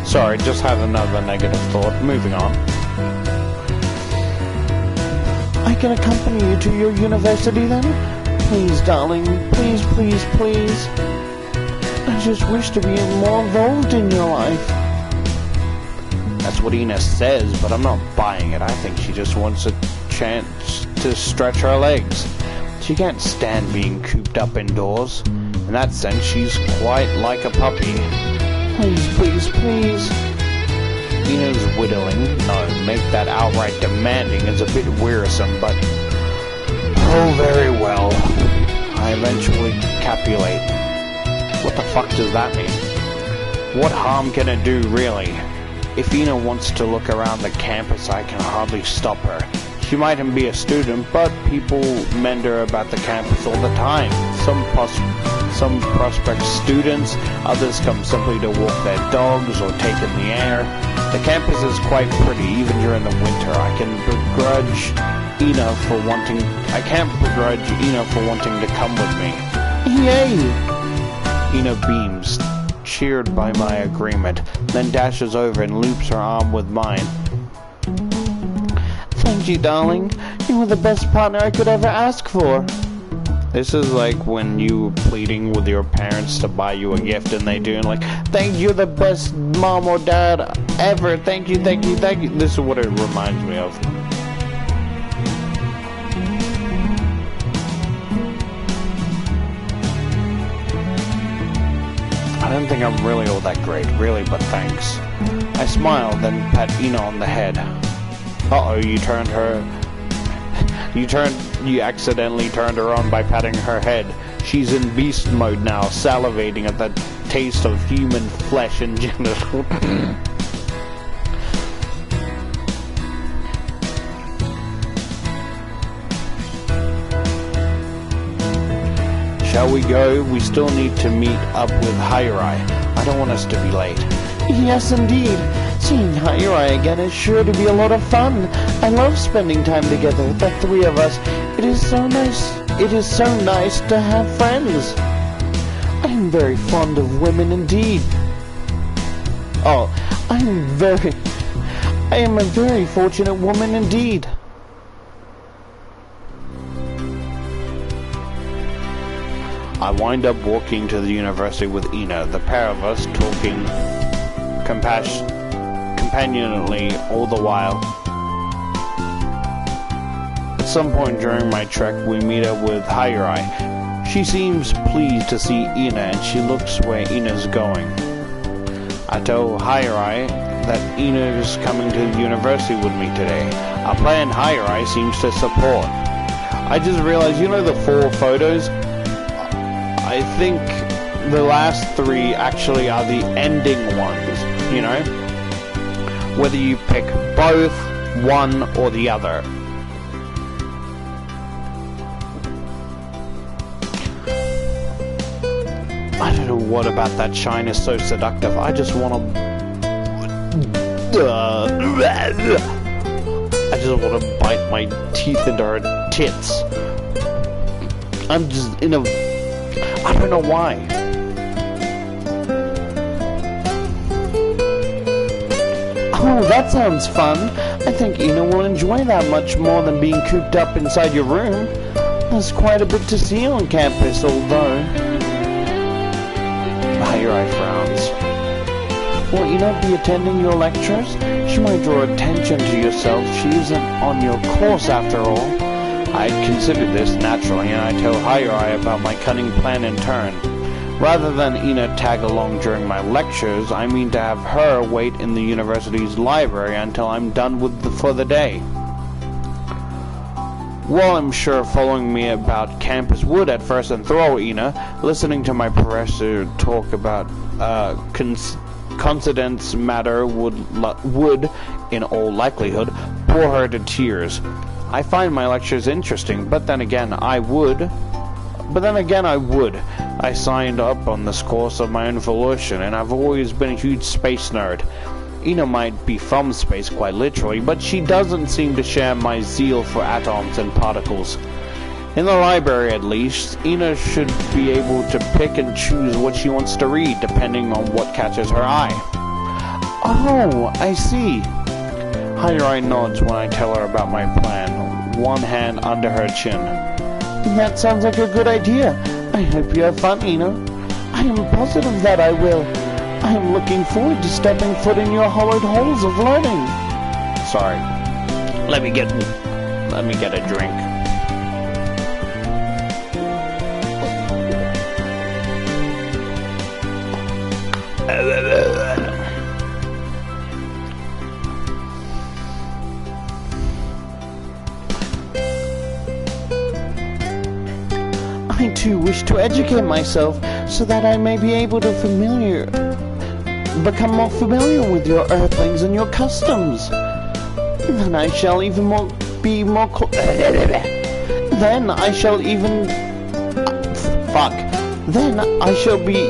Sorry, just had another negative thought. Moving on. I can accompany you to your university then? Please, darling. Please, please, please. I just wish to be more involved in your life. That's what Ina says, but I'm not buying it. I think she just wants a chance to stretch her legs. She can't stand being cooped up indoors. In that sense, she's quite like a puppy. Please, please, please. Ina's whittling, no, make that outright demanding is a bit wearisome, but... Oh, very well. I eventually capulate. What the fuck does that mean? What harm can it do, really? If Ina wants to look around the campus, I can hardly stop her. She mightn't be a student, but people mender about the campus all the time. Some prospect students, others come simply to walk their dogs or take in the air. The campus is quite pretty, even during the winter. I can't begrudge Ina for wanting to come with me. Yay! Ina beams, cheered by my agreement, then dashes over and loops her arm with mine. Thank you, darling. You were the best partner I could ever ask for. This is like when you pleading with your parents to buy you a gift and they do, and like, thank you, the best mom or dad ever. Thank you, thank you, thank you. This is what it reminds me of. I don't think I'm really all that great, really, but thanks. I smiled, then pat Ina on the head. Uh-oh, you accidentally turned her on by patting her head. She's in beast mode now, salivating at the taste of human flesh and genitals. Shall we go? We still need to meet up with Hyrai. I don't want us to be late. Yes, indeed. Seeing Hyrai again is sure to be a lot of fun. I love spending time together, the three of us. It is so nice to have friends. I am very fond of women indeed. Oh, I am a very fortunate woman indeed. I wind up walking to the university with Ina, the pair of us talking companionately all the while. At some point during my trek, we meet up with Hyrai. She seems pleased to see Ina, and she looks where Ina's going. I tell Hyrai that Ina is coming to the university with me today, a plan Hyrai seems to support. I just realized, you know the 4 photos? I think the last 3 actually are the ending ones, you know? Whether you pick both, one, or the other. I don't know what about that shine is so seductive. I just want to... I just want to bite my teeth into her tits. I'm just in a... I don't know why. Oh, that sounds fun. I think Ina will enjoy that much more than being cooped up inside your room. There's quite a bit to see on campus, although... Hyrai frowns. Will Ina be attending your lectures? She might draw attention to yourself. She isn't on your course after all. I'd considered this naturally, and I tell Hyrai about my cunning plan in turn. Rather than Ina tag along during my lectures, I mean to have her wait in the university's library until I'm done for the day. While I'm sure following me about campus would at first enthrall Ina, listening to my professor talk about coincidence matter would, in all likelihood, bore her to tears. I find my lectures interesting, but then again I would. I signed up on this course of my own volition, and I've always been a huge space nerd. Ina might be from space quite literally, but she doesn't seem to share my zeal for atoms and particles. In the library at least, Ina should be able to pick and choose what she wants to read, depending on what catches her eye. Oh, I see. Hyrai nods when I tell her about my plan, one hand under her chin. That sounds like a good idea. I hope you have fun, Ina. I am positive that I will. I am looking forward to stepping foot in your hollowed halls of learning. Sorry. Let me get a drink. I too wish to educate myself so that I may be able to become more familiar with your earthlings and your customs. Then I shall even be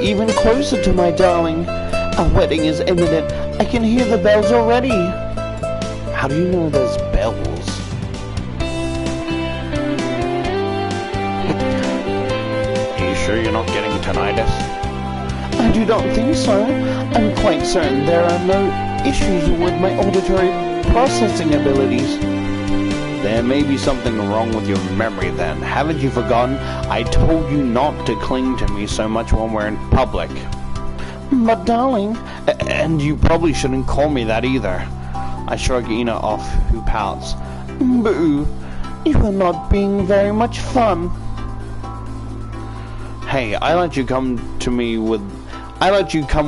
even closer to my darling. Our wedding is imminent. I can hear the bells already. How do you know there's bells? Sure you're not getting tinnitus? I do not think so. I'm quite certain there are no issues with my auditory processing abilities. There may be something wrong with your memory then. Haven't you forgotten? I told you not to cling to me so much when we're in public. But darling... And you probably shouldn't call me that either. I shrug Ina off, who pouts. Boo, you are not being very much fun. Hey, I let you come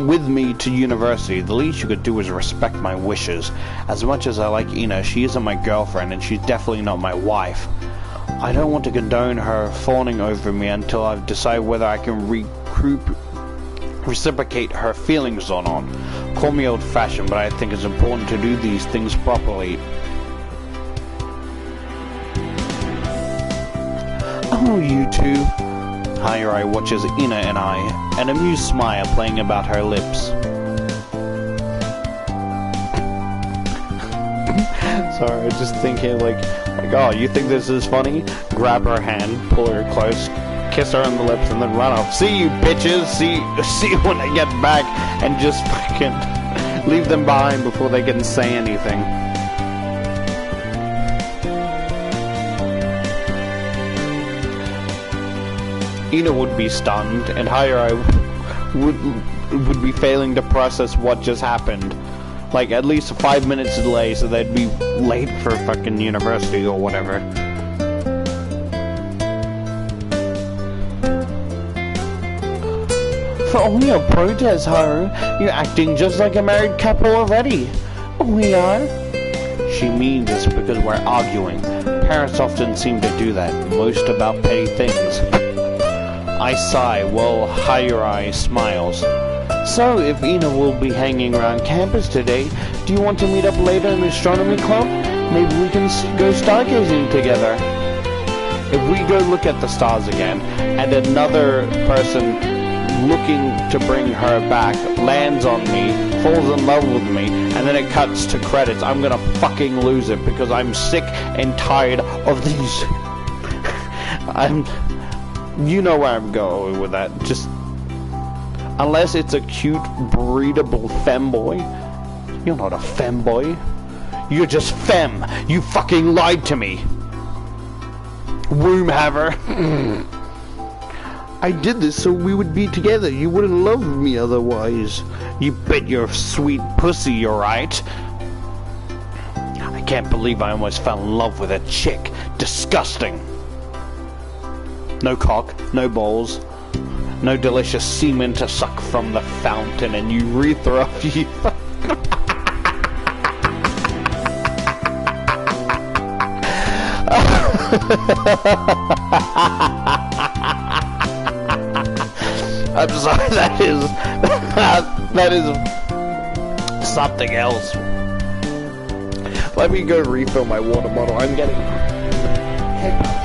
with me to university. The least you could do is respect my wishes. As much as I like Ina, she isn't my girlfriend, and she's definitely not my wife. I don't want to condone her fawning over me until I've decided whether I can reciprocate her feelings or not. Call me old-fashioned, but I think it's important to do these things properly. Oh, you two. Hayuri watches Ina and I, an amused smile playing about her lips. Sorry, I was just thinking like, oh, you think this is funny? Grab her hand, pull her close, kiss her on the lips, and then run off. See you bitches, see you when I get back, and just fucking leave them behind before they can say anything. Ina would be stunned, and Hayuri would be failing to process what just happened. Like, at least a 5 minutes delay, so they'd be late for fucking university or whatever. For all your protests, Haru, you're acting just like a married couple already. We are. She means it's because we're arguing. Parents often seem to do that, most about petty things. I sigh while Hayuri smiles. So, if Ina will be hanging around campus today, do you want to meet up later in the astronomy club? Maybe we can go stargazing together. If we go look at the stars again, and another person looking to bring her back lands on me, falls in love with me, and then it cuts to credits, I'm gonna fucking lose it because I'm sick and tired of these. You know where I'm going with that. Just unless it's a cute, breedable femboy. You're not a femboy. You're just femme. You fucking lied to me. Womb haver. I did this so we would be together. You wouldn't love me otherwise. You bet your sweet pussy you're right. I can't believe I almost fell in love with a chick. Disgusting. No cock, no balls, no delicious semen to suck from the fountain and urethra. I'm sorry, that is something else. Let me go refill my water bottle. I'm getting hiccups.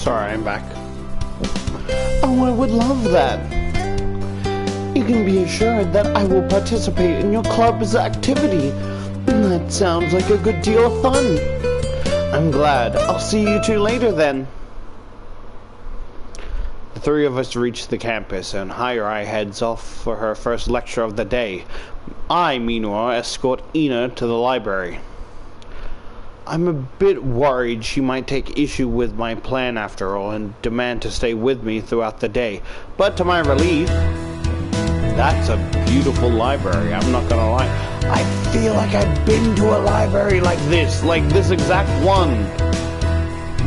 Sorry, I'm back. Oh, I would love that. You can be assured that I will participate in your club's activity. That sounds like a good deal of fun. I'm glad. I'll see you two later then. The three of us reach the campus, and Hirai heads off for her first lecture of the day. I, meanwhile, escort Ina to the library. I'm a bit worried she might take issue with my plan after all, and demand to stay with me throughout the day. But to my relief, that's a beautiful library, I'm not gonna lie. I feel like I've been to a library like this exact one.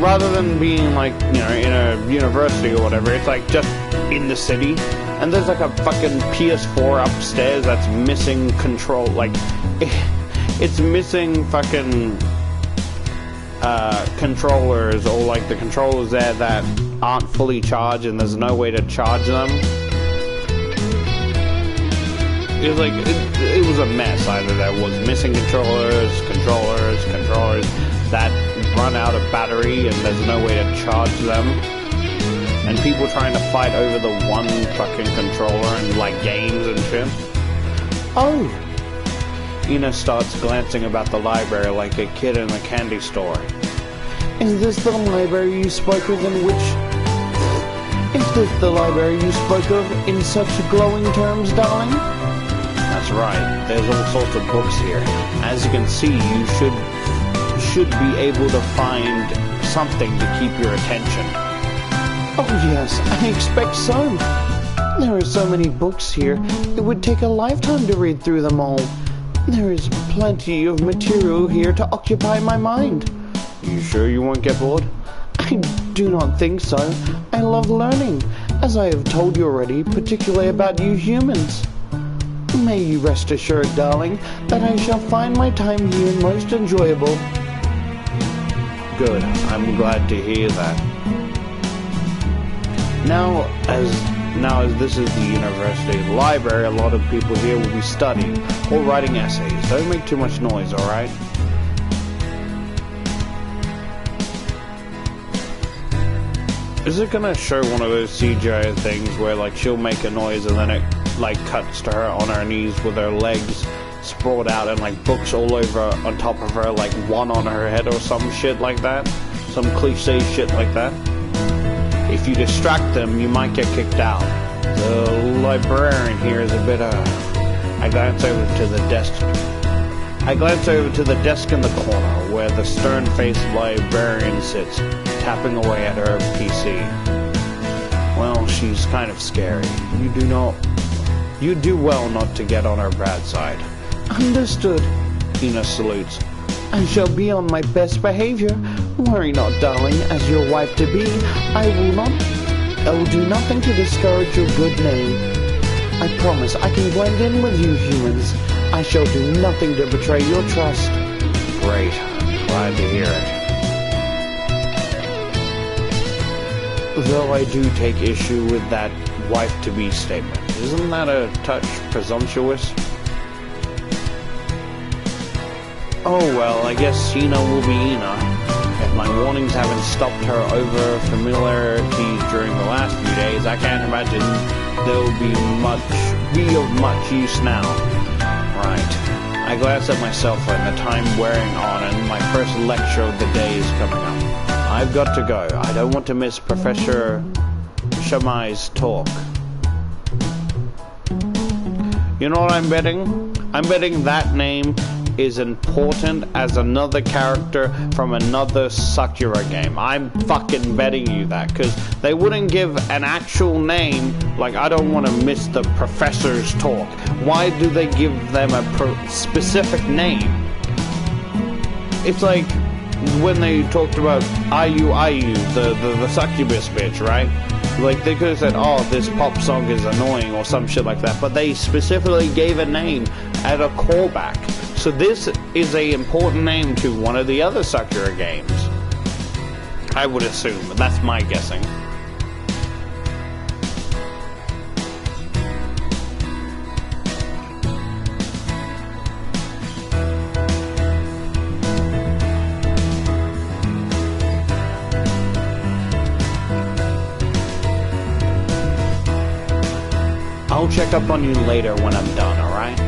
Rather than being like, you know, in a university or whatever, it's like just in the city. And there's like a fucking PS4 upstairs that's missing control, like, it's missing fucking controllers, or like the controllers there that aren't fully charged and there's no way to charge them. It was like, it was a mess. Either there was missing controllers that run out of battery and there's no way to charge them, and people trying to fight over the one fucking controller and like games and shit. Oh, Ina starts glancing about the library like a kid in a candy store. is this the library you spoke of in such glowing terms, darling? That's right. There's all sorts of books here. As you can see, you should be able to find something to keep your attention. Oh yes, I expect so. There are so many books here, it would take a lifetime to read through them all. There is plenty of material here to occupy my mind. You sure you won't get bored? I do not think so. I love learning, as I have told you already, particularly about you humans. May you rest assured, darling, that I shall find my time here most enjoyable. Good. I'm glad to hear that. Now as this is the university library, a lot of people here will be studying or writing essays. Don't make too much noise, alright? Is it gonna show one of those CGI things where like she'll make a noise and then it like cuts to her on her knees with her legs sprawled out and like books all over on top of her, like one on her head or some shit like that? Some cliche shit like that? If you distract them, you might get kicked out. The librarian here is a bit I glance over to the desk in the corner where the stern-faced librarian sits, tapping away at her PC. Well, she's kind of scary. You do well not to get on her bad side. Understood. Ina salutes. I shall be on my best behavior. Worry not, darling, as your wife-to-be, I will do nothing to discourage your good name. I promise I can blend in with you humans. I shall do nothing to betray your trust. Great. I'm glad to hear it. Though I do take issue with that wife-to-be statement. Isn't that a touch presumptuous? Oh well, I guess Ina will be Ina. If my warnings haven't stopped her over familiarities during the last few days, I can't imagine they'll be of much use now. Right. I glance at myself and the time wearing on, and my first lecture of the day is coming up. I've got to go. I don't want to miss Professor Shamai's talk. You know what I'm betting? I'm betting that name is important as another character from another Sakura game. I'm fucking betting you that, because they wouldn't give an actual name. Like, I don't want to miss the professor's talk. Why do they give them a specific name? It's like when they talked about IU, the succubus bitch, right? Like, they could have said, oh, this pop song is annoying or some shit like that, but they specifically gave a name at a callback. So this is a important name to one of the other Sakura games. I would assume, but that's my guessing. check up on you later when I'm done, alright?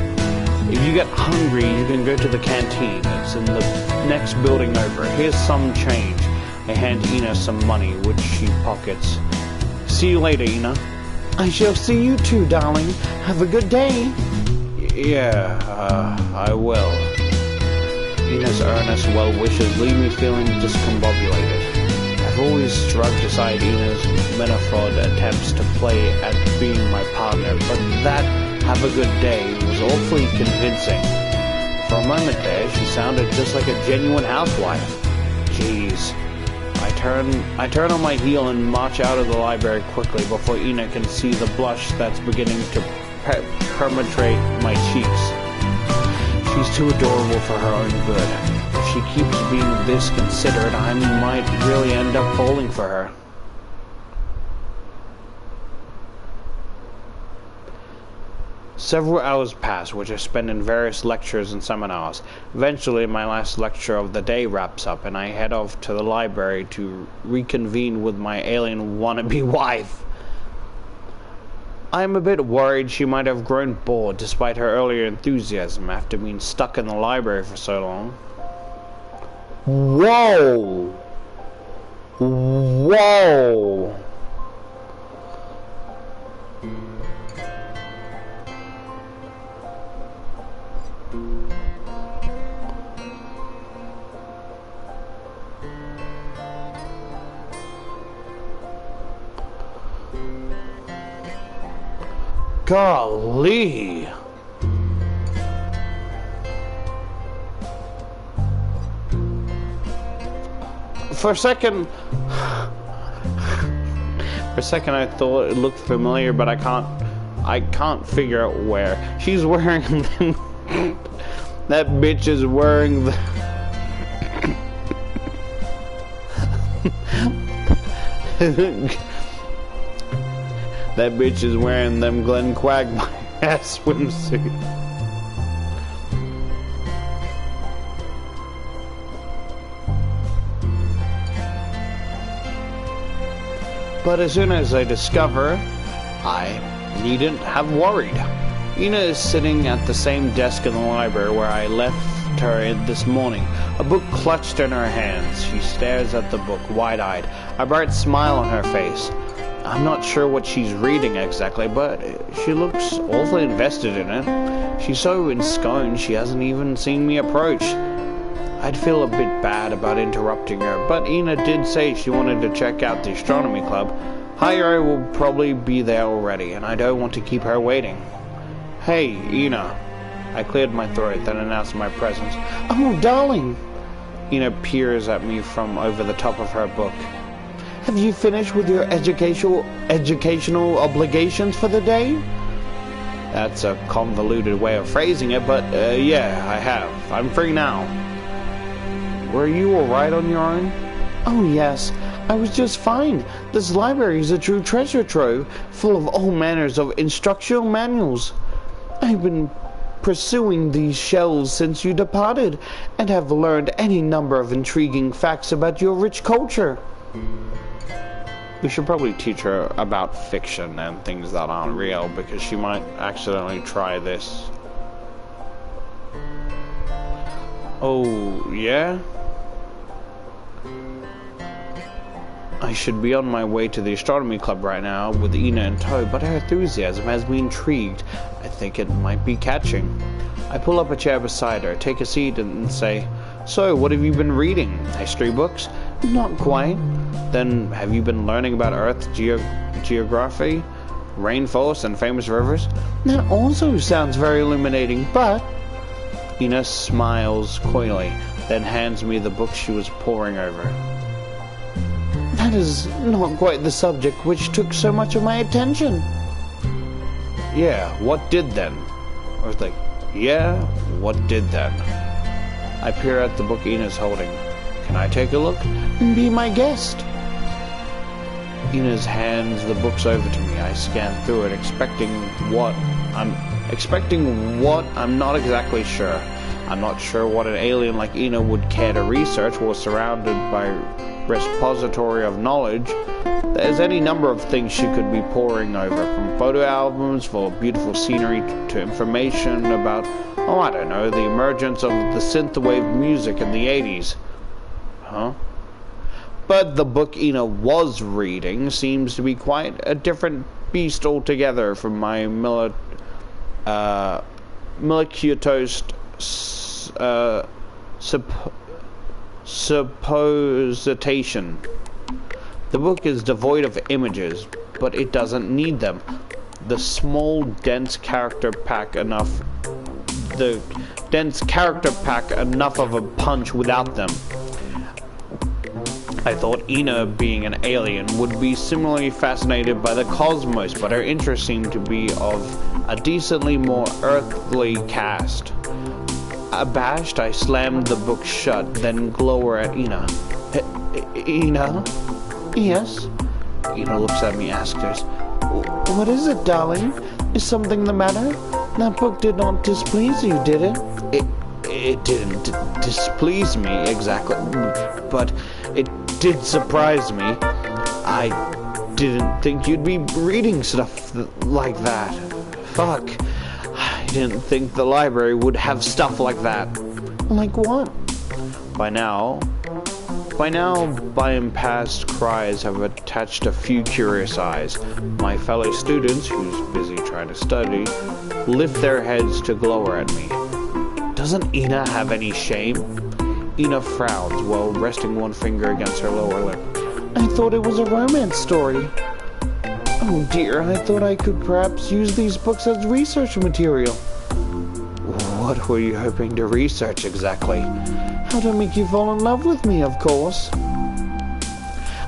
If you get hungry, you can go to the canteen. It's in the next building over. Here's some change. I hand Ina some money, which she pockets. See you later, Ina. I shall see you too, darling. Have a good day. Yeah, I will. Ina's earnest well wishes leave me feeling discombobulated. I've always shrugged aside Ina's manifold attempts to play at being my partner, but that "have a good day" was awfully convincing. For a moment there, she sounded just like a genuine housewife. Jeez. I turn on my heel and march out of the library quickly before Ina can see the blush that's beginning to permeate my cheeks. She's too adorable for her own good. If she keeps being this considerate, I might really end up falling for her. Several hours pass, which I spend in various lectures and seminars. Eventually, my last lecture of the day wraps up, and I head off to the library to reconvene with my alien wannabe wife. I am a bit worried she might have grown bored despite her earlier enthusiasm after being stuck in the library for so long. Whoa! Whoa! Golly! For a second I thought it looked familiar, but I can't figure out where. She's wearing them. That bitch is wearing the That bitch is wearing them Glenn Quagmire ass swimsuit. But as soon as I discover, I needn't have worried. Ina is sitting at the same desk in the library where I left her this morning, a book clutched in her hands. She stares at the book, wide-eyed, a bright smile on her face. I'm not sure what she's reading exactly, but she looks awfully invested in it. She's so ensconced she hasn't even seen me approach. I'd feel a bit bad about interrupting her, but Ina did say she wanted to check out the astronomy club. Hayao will probably be there already, and I don't want to keep her waiting. Hey, Ina. I cleared my throat, then announced my presence. Oh, darling. Ina peers at me from over the top of her book. Have you finished with your educational obligations for the day? That's a convoluted way of phrasing it, but yeah, I have. I'm free now. Were you alright on your own? Oh yes, I was just fine. This library is a true treasure trove, full of all manners of instructional manuals. I've been pursuing these shelves since you departed, and have learned any number of intriguing facts about your rich culture. We should probably teach her about fiction and things that aren't real, because she might accidentally try this. Oh, yeah? I should be on my way to the astronomy club right now with Ina in tow, but her enthusiasm has me intrigued. I think it might be catching. I pull up a chair beside her, take a seat, and say, "So, what have you been reading? History books?" Not quite. Then, have you been learning about Earth's geography, rainforests, and famous rivers? That also sounds very illuminating, but... Ina smiles coyly, then hands me the book she was poring over. That is not quite the subject which took so much of my attention. Yeah, what did then? I was like, yeah, what did then? I peer at the book Ina's holding. Can I take a look? Be my guest. Ina's hands the books over to me. I scan through it, expecting what I'm not exactly sure. I'm not sure what an alien like Ina would care to research while surrounded by repository of knowledge. There's any number of things she could be poring over, from photo albums full of beautiful scenery to information about, oh, I don't know, the emergence of the synthwave music in the 80s. Huh? But the book Ina was reading seems to be quite a different beast altogether from my Milicutost suppositation. The book is devoid of images, but it doesn't need them. The dense character pack enough of a punch without them. I thought Ina, being an alien, would be similarly fascinated by the cosmos, but her interest seemed to be of a decently more earthly cast. Abashed, I slammed the book shut, then glowered at Ina. Ina? Yes? Ina looks at me, asks, What is it, darling? Is something the matter? That book did not displease you, did it? It didn't displease me exactly, but it did surprise me. I didn't think you'd be reading stuff like that. Fuck. I didn't think the library would have stuff like that. Like what? By now, by and past cries have attached a few curious eyes. My fellow students, who's busy trying to study, lift their heads to glower at me. Doesn't Ina have any shame? Ina frowns while resting one finger against her lower lip. I thought it was a romance story. Oh dear, I thought I could perhaps use these books as research material. What were you hoping to research exactly? How to make you fall in love with me, of course.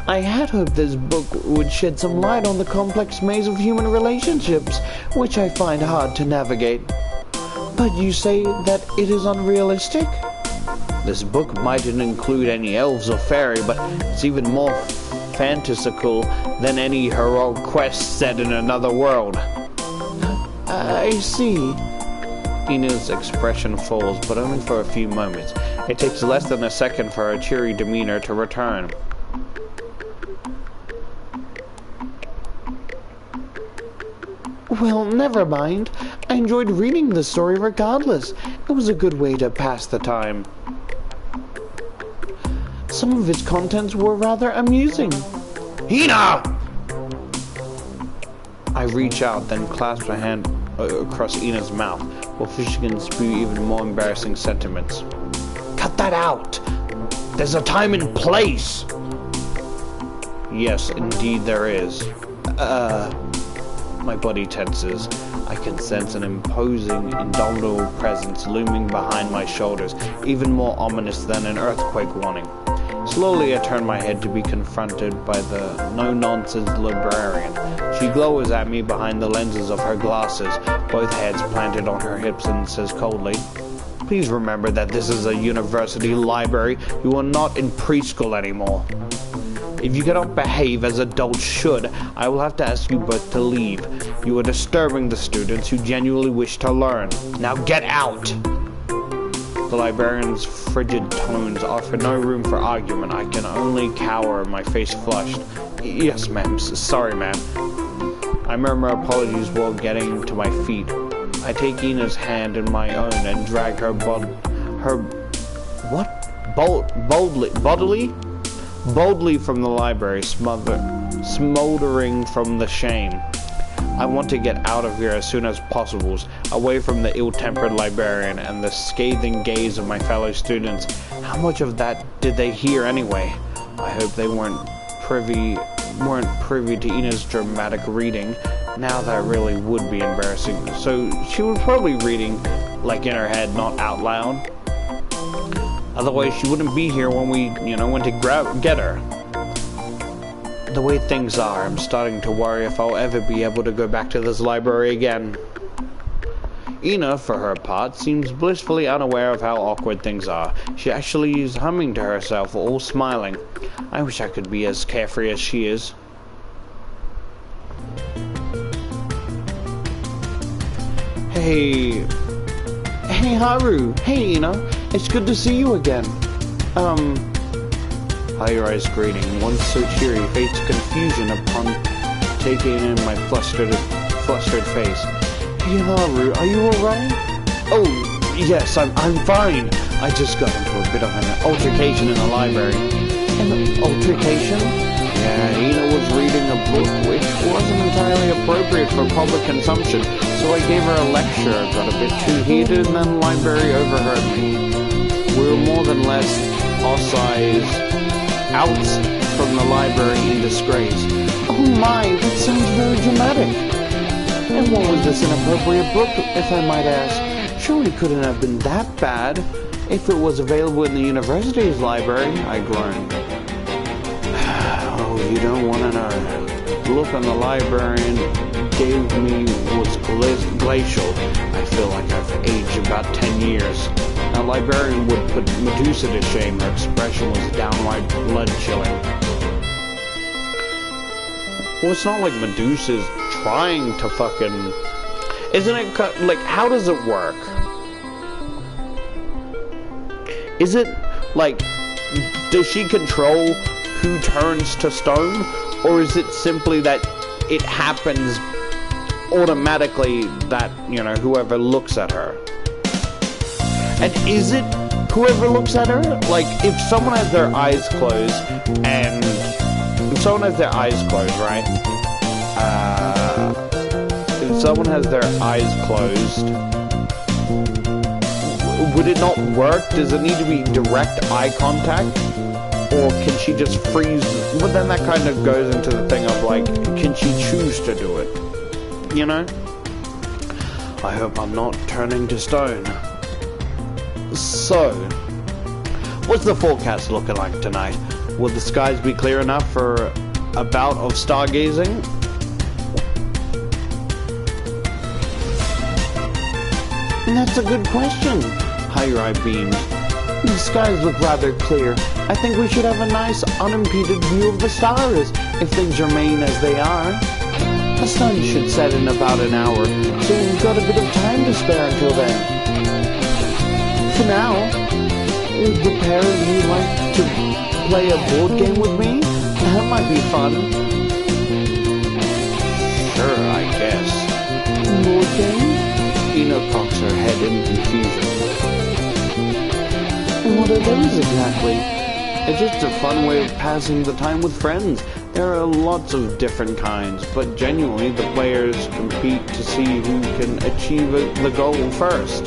I had hoped this book would shed some light on the complex maze of human relationships, which I find hard to navigate. But you say that it is unrealistic? This book mightn't include any elves or fairy, but it's even more fantastical than any heroic quest set in another world. I see. Ina's expression falls, but only for a few moments. It takes less than a second for her cheery demeanor to return. Well, never mind. I enjoyed reading the story regardless. It was a good way to pass the time. Some of its contents were rather amusing. Ina! I reach out, then clasp a hand across Ina's mouth, before she can spew even more embarrassing sentiments. Cut that out! There's a time and place! Yes, indeed there is. My body tenses. I can sense an imposing, indomitable presence looming behind my shoulders, even more ominous than an earthquake warning. Slowly I turn my head to be confronted by the no-nonsense librarian. She glowers at me behind the lenses of her glasses, both heads planted on her hips, and says coldly, "Please remember that this is a university library. You are not in preschool anymore. If you cannot behave as adults should, I will have to ask you both to leave. You are disturbing the students who genuinely wish to learn. Now get out!" The librarian's frigid tones offer no room for argument. I can only cower, my face flushed. "Yes, ma'am. Sorry, ma'am." I murmur apologies while getting to my feet. I take Ina's hand in my own and drag her boldly from the library, smoldering from the shame. I want to get out of here as soon as possible, away from the ill-tempered librarian and the scathing gaze of my fellow students. How much of that did they hear anyway? I hope they weren't privy to Ina's dramatic reading. Now that really would be embarrassing. So she was probably reading, like in her head, not out loud. Otherwise she wouldn't be here when we, went to get her. The way things are, I'm starting to worry if I'll ever be able to go back to this library again. Ina, for her part, seems blissfully unaware of how awkward things are. She actually is humming to herself, all smiling. I wish I could be as carefree as she is. Hey Haru. Hey Ina. It's good to see you again. Higher eyes greeting, once so cheery, fate's confusion upon taking in my flustered face. Hey, Haru, are you alright? Oh, yes, I'm fine. I just got into a bit of an altercation in the library. An altercation? Yeah, Ina was reading a book which wasn't entirely appropriate for public consumption, so I gave her a lecture, got a bit too heated, and then the library overheard me. We were more than less outs from the library in disgrace. Oh my, that sounds very dramatic. And what was this inappropriate book, if I might ask? Surely couldn't have been that bad if it was available in the university's library, I groaned. Oh, you don't want to know. The look on the librarian gave me was glacial. I feel like I've aged about 10 years. A librarian would put Medusa to shame. Her expression was downright blood-chilling. Well, it's not like Medusa's trying to fucking... Isn't it... Like, how does it work? Is it, like... Does she control who turns to stone? Or is it simply that it happens automatically that, you know, whoever looks at her? And is it whoever looks at her? Like, if someone has their eyes closed, and... If someone has their eyes closed, right? If someone has their eyes closed, would it not work? Does it need to be direct eye contact? Or can she just freeze? But then that kind of goes into the thing of, like, can she choose to do it? You know? I hope I'm not turning to stone. So, what's the forecast looking like tonight? Will the skies be clear enough for a bout of stargazing? That's a good question. Higher I beamed. The skies look rather clear. I think we should have a nice, unimpeded view of the stars, if things remain as they are. The sun should set in about an hour, so we've got a bit of time to spare until then. For now, would the pair of you like to play a board game with me? That might be fun. Sure, I guess. Board game? Ina cocks her head in confusion. And what are those exactly? It's just a fun way of passing the time with friends. There are lots of different kinds, but genuinely the players compete to see who can achieve the goal first.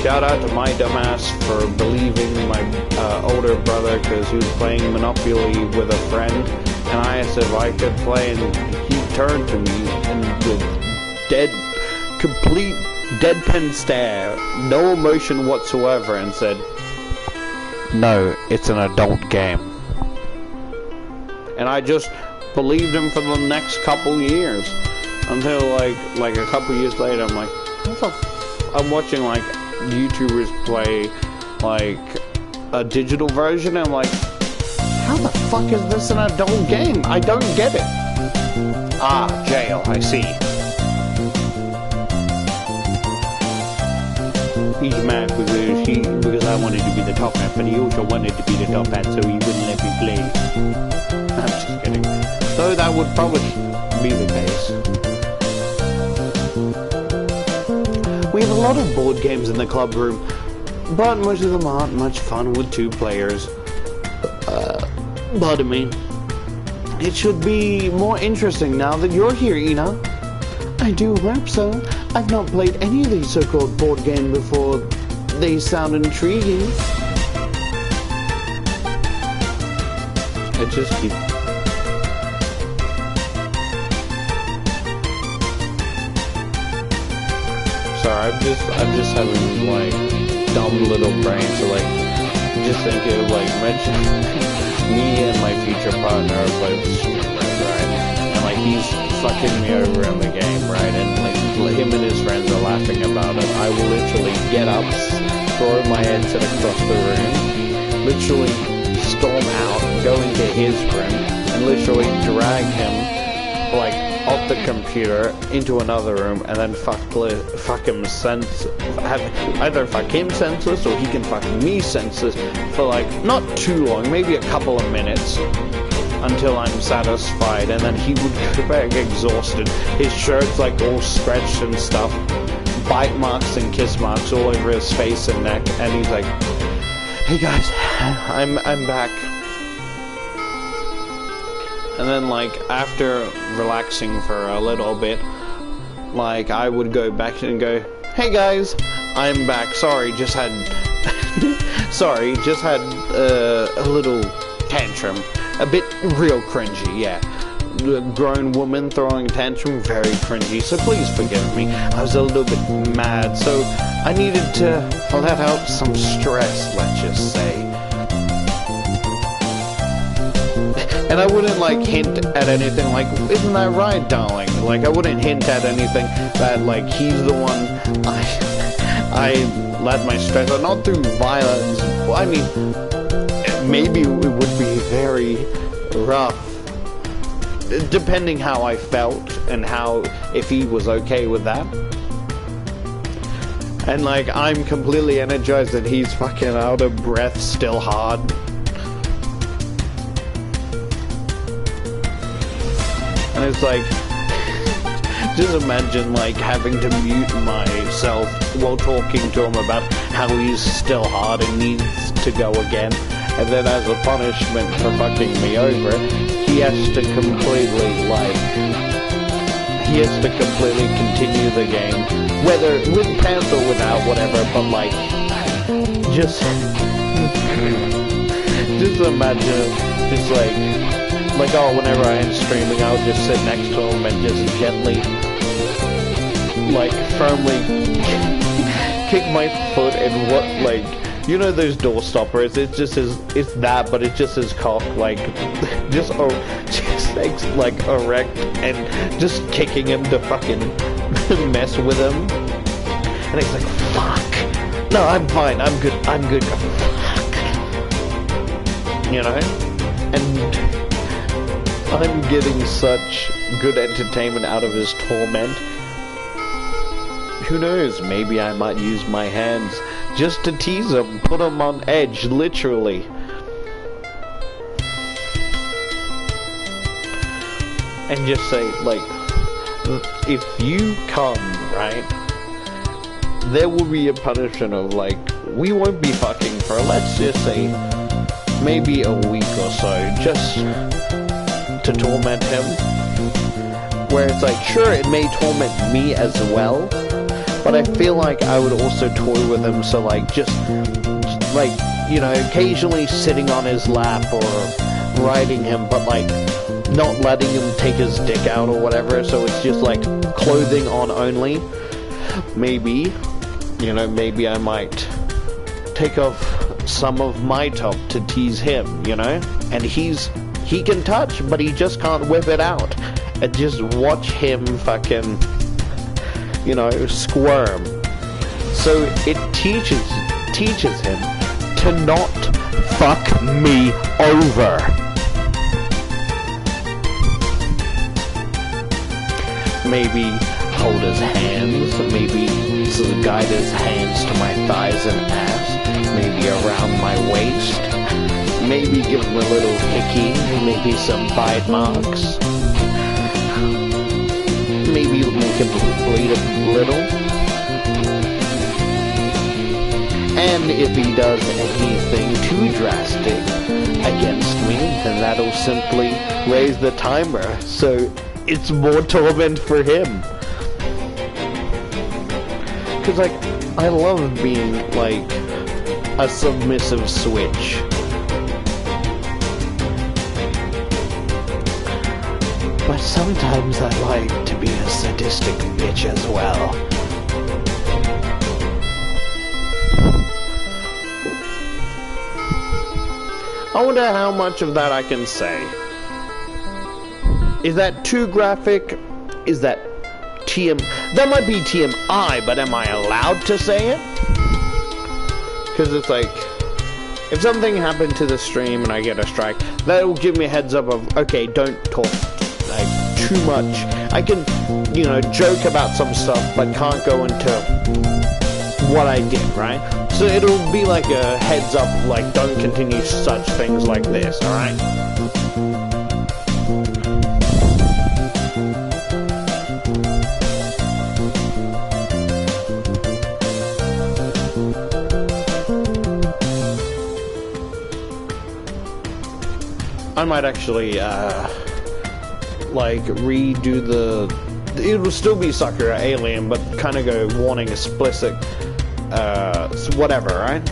Shout out to my dumbass for believing my older brother because he was playing Monopoly with a friend, and I asked if I could play, and he turned to me and with complete deadpan stare, no emotion whatsoever, and said, "No, it's an adult game." And I just believed him for the next couple years, until like a couple years later, I'm like, what the I'm watching like YouTubers play like a digital version, and I'm like, how the fuck is this an adult game? I don't get it. Ah, jail, I see. He's mad because I wanted to be the top hat, but he also wanted to be the top hat, so he wouldn't let me play. I'm just kidding. Though that would probably be the case. We have a lot of board games in the club room, but most of them aren't much fun with two players. Pardon me. It should be more interesting now that you're here, Ina. I do hope so. I've not played any of these so-called board games before. They sound intriguing. It just keeps... Sorry, I'm just having like dumb little brain, so like just thinking of like mention me and my future partner are playing right? And like he's fucking me over in the game, right? And like him and his friends are laughing about it. I will literally get up, throw my headset across the room, literally storm out, go into his room, and literally drag him like off the computer into another room and then fuck him either fuck him senseless or he can fuck me senseless for like not too long, maybe a couple of minutes until I'm satisfied, and then he would go back exhausted. His shirt's like all stretched and stuff, bite marks and kiss marks all over his face and neck, and he's like, "Hey guys, I'm back." And then like after relaxing for a little bit, like I would go back and go, "Hey guys, I'm back. Sorry, just had a little tantrum, a bit real cringy, yeah. A grown woman throwing tantrum, very cringy. So please forgive me. I was a little bit mad, so I needed to let out some stress, let's just say." And I wouldn't like hint at anything like, "Isn't that right, darling?" Like I wouldn't hint at anything that like he's the one I let my stress out, not through violence. Well, I mean, maybe it would be very rough, depending how I felt and if he was okay with that. And like I'm completely energized and he's fucking out of breath, still hard. And it's like, just imagine like having to mute myself while talking to him about how he's still hard and needs to go again. And then as a punishment for fucking me over, he has to completely continue the game. Whether with pants or without, whatever, but like, just imagine, just like, oh, whenever I am streaming, I'll just sit next to him and just gently, like, firmly kick my foot and what, like, you know those door stoppers? It's just it's that, but it's just his cock, like, just like erect and just kicking him to fucking mess with him. And he's like, "Fuck, no, I'm fine, I'm good, fuck," you know? And I'm getting such good entertainment out of his torment. Who knows, maybe I might use my hands just to tease him, put him on edge, literally. And just say, like, if you come, right, there will be a punishment of, like, we won't be fucking for, let's just say, maybe a week or so, just to torment him. Where it's like, sure, it may torment me as well, but I feel like I would also toy with him, so like, just like, you know, occasionally sitting on his lap or riding him, but like, not letting him take his dick out or whatever, so it's just like, clothing on only. Maybe, you know, maybe I might take off some of my top to tease him, you know? And he can touch, but he just can't whip it out. And just watch him fucking, you know, squirm. So it teaches him to not fuck me over. Maybe hold his hands, maybe guide his hands to my thighs and ass, maybe around my waist, maybe give him a little hickey, maybe some bite marks. Maybe make him bleed a little. And if he does anything too drastic against me, then that'll simply raise the timer, so it's more torment for him. Cause like, I love being like a submissive switch. But sometimes I like to be a sadistic bitch as well. I wonder how much of that I can say. Is that too graphic? Is that that might be TMI, but am I allowed to say it? Because it's like, if something happened to the stream and I get a strike, that'll give me a heads up of, okay, don't talk like too much. I can, you know, joke about some stuff, but can't go into what I did, right? So it'll be like a heads up, like, don't continue such things like this, alright? I might actually, like, redo it'll still be Sakura Alien, but kind of go warning explicit, whatever, right?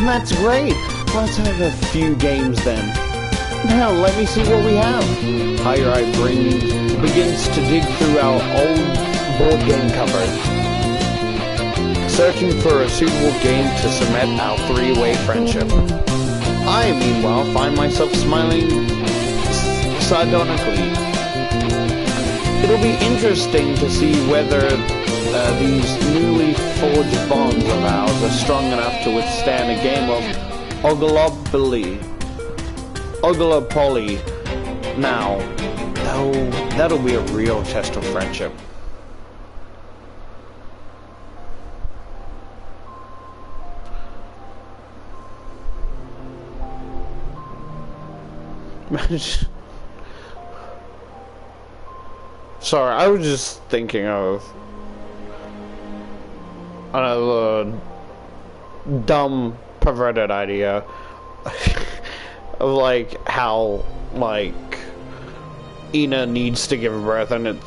That's great. Let's have a few games then. Now, let me see what we have. Hirai begins to dig through our old board game cupboard, searching for a suitable game to cement our three-way friendship. I, meanwhile, find myself smiling sardonically. It'll be interesting to see whether these newly forged bonds of ours are strong enough to withstand a game of Oglopoly. Now, that'll be a real test of friendship. Sorry, I was just thinking of another dumb, perverted idea of, like, how, like, Ina needs to give birth, and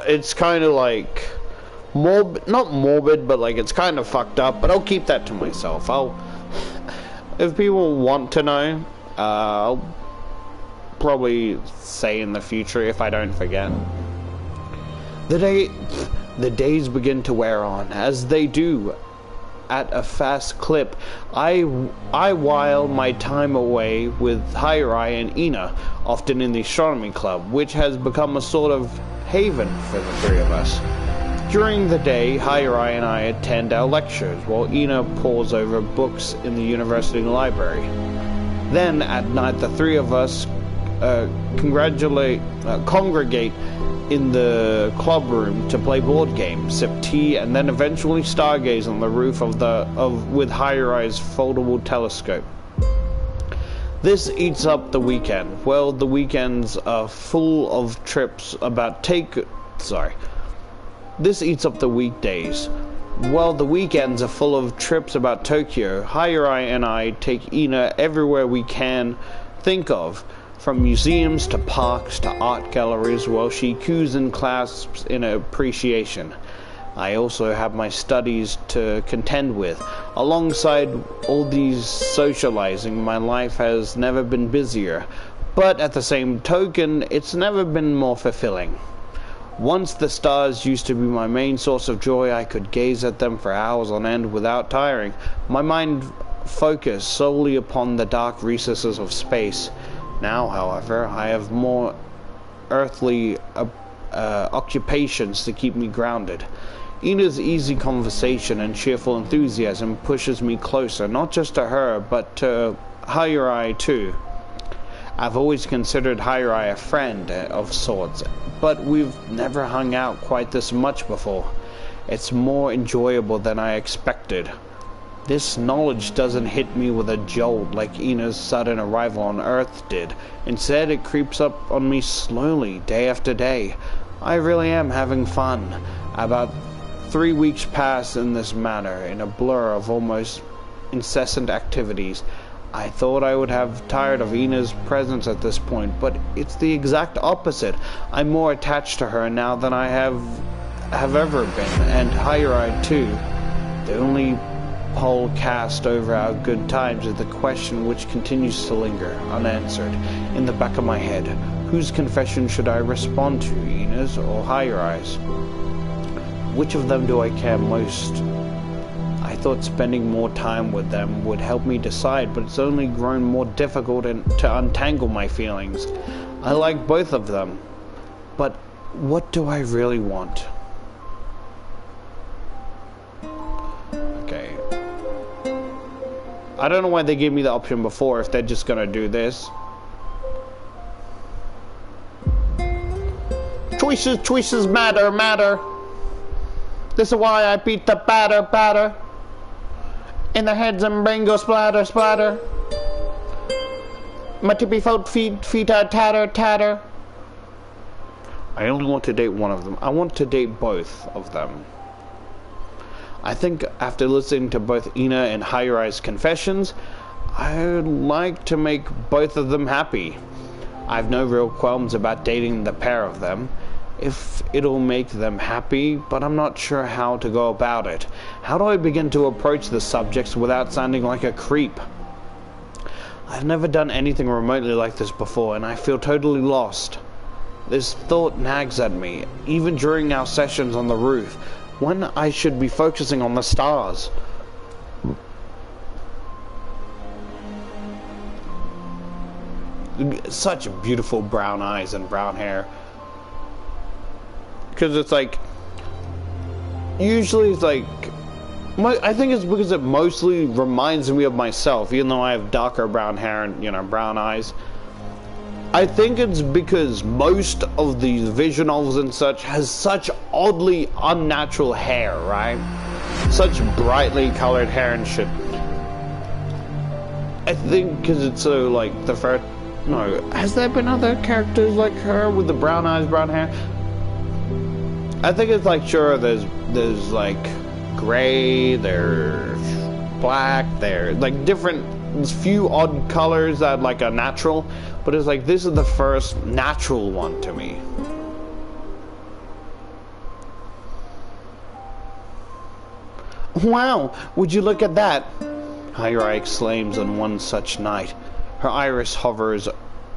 it's kind of like not morbid, but like it's kind of fucked up, but I'll keep that to myself. If people want to know, I'll probably say in the future if I don't forget. The days begin to wear on, as they do at a fast clip. I while my time away with Hirai and Ina, often in the astronomy club, which has become a sort of haven for the three of us. During the day, Hirai and I attend our lectures, while Ina pores over books in the university library. Then, at night, the three of us congregate in the club room to play board games, sip tea, and then eventually stargaze on the roof with Hirai's foldable telescope. This eats up the weekend. Well, the weekends are full of trips This eats up the weekdays. While the weekends are full of trips about Tokyo, Hirai and I take Ina everywhere we can think of, from museums to parks to art galleries, while she coos and clasps in appreciation. I also have my studies to contend with. Alongside all these socializing, my life has never been busier, but at the same token, it's never been more fulfilling. Once the stars used to be my main source of joy. I could gaze at them for hours on end without tiring. My mind focused solely upon the dark recesses of space. Now, however, I have more earthly occupations to keep me grounded. Ina's easy conversation and cheerful enthusiasm pushes me closer, not just to her, but to Hirai too. I've always considered Hirai a friend of sorts, but we've never hung out quite this much before. It's more enjoyable than I expected. This knowledge doesn't hit me with a jolt like Ina's sudden arrival on Earth did. Instead, it creeps up on me slowly, day after day. I really am having fun. About 3 weeks pass in this manner, in a blur of almost incessant activities. I thought I would have tired of Ina's presence at this point, but it's the exact opposite. I'm more attached to her now than I have ever been, and Hirai too. The only whole cast over our good times is the question which continues to linger, unanswered, in the back of my head. Whose confession should I respond to, Ina's or Hirai's? Which of them do I care most? I thought spending more time with them would help me decide, but it's only grown more difficult to untangle my feelings. I like both of them, but what do I really want? I don't know why they gave me the option before if they're just gonna do this. Choices matter. This is why I beat the batter. In the heads and brain go splatter. My tippy feet are tatter. I only want to date one of them. I want to date both of them. I think after listening to both Ina and Hayurai's confessions, I'd like to make both of them happy. I've no real qualms about dating the pair of them, if it'll make them happy, but I'm not sure how to go about it. How do I begin to approach the subjects without sounding like a creep? I've never done anything remotely like this before, and I feel totally lost. This thought nags at me, even during our sessions on the roof, when I should be focusing on the stars. Such beautiful brown eyes and brown hair. Because it's like, usually it's like, I think it's because it mostly reminds me of myself, even though I have darker brown hair and, you know, brown eyes. I think it's because most of these visual novels and such has such oddly unnatural hair, right? Such brightly colored hair and shit. I think because it's so, like, the first... No, has there been other characters like her with the brown eyes, brown hair? I think it's like, sure, there's like gray, there's black, there's like different, few odd colors that like are natural, but it's like this is the first natural one to me. Wow, would you look at that? Hayurai exclaims on one such night. Her iris hovers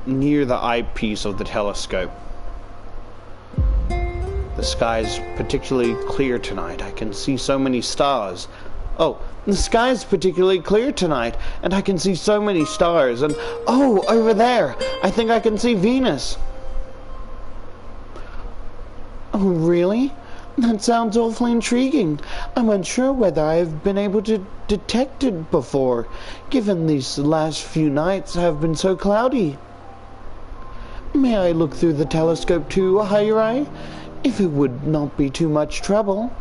near the eyepiece of the telescope. The sky's particularly clear tonight. I can see so many stars. Oh, the sky's particularly clear tonight, and I can see so many stars. And, oh, over there, I think I can see Venus. Oh, really? That sounds awfully intriguing. I'm unsure whether I've been able to detect it before, given these last few nights have been so cloudy. May I look through the telescope too, Hayurai? If it would not be too much trouble.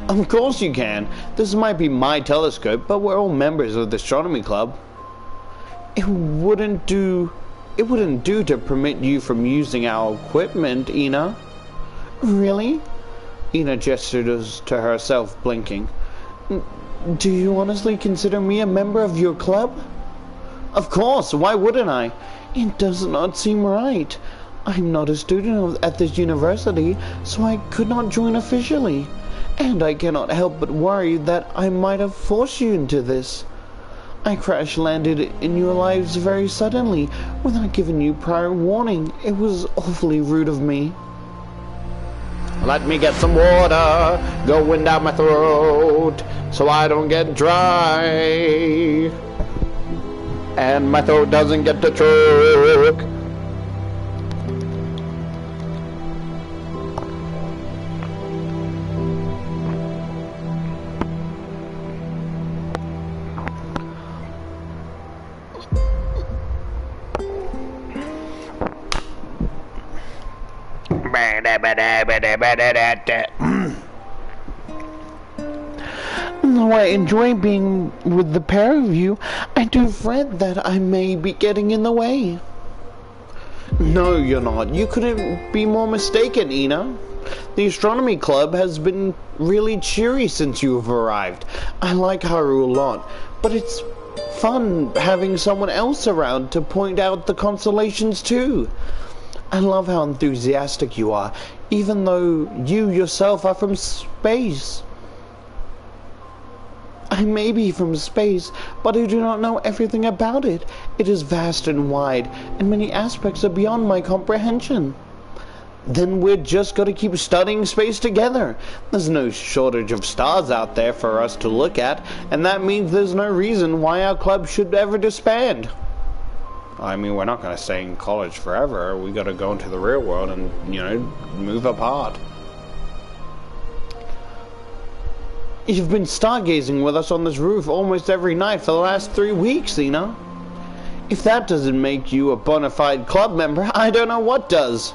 Of course you can. This might be my telescope, but we're all members of the astronomy club. It wouldn't do to permit you from using our equipment, Ina. Really? Ina gestures to herself, blinking. Do you honestly consider me a member of your club? Of course, why wouldn't I? It does not seem right. I'm not a student at this university, so I could not join officially. And I cannot help but worry that I might have forced you into this. I crash-landed in your lives very suddenly, without giving you prior warning. It was awfully rude of me. Let me get some water going down my throat, so I don't get dry. And my throat doesn't get to choke. Though I enjoy being with the pair of you, I do fret that I may be getting in the way. No, you're not. You couldn't be more mistaken, Ina. The astronomy club has been really cheery since you have arrived. I like Haru a lot, but it's fun having someone else around to point out the constellations too. I love how enthusiastic you are, even though you yourself are from space. I may be from space, but I do not know everything about it. It is vast and wide, and many aspects are beyond my comprehension. Then we're just going to keep studying space together. There's no shortage of stars out there for us to look at, and that means there's no reason why our club should ever disband. I mean, we're not going to stay in college forever. We got to go into the real world and, you know, move apart. You've been stargazing with us on this roof almost every night for the last 3 weeks, Ina. If that doesn't make you a bona fide club member, I don't know what does.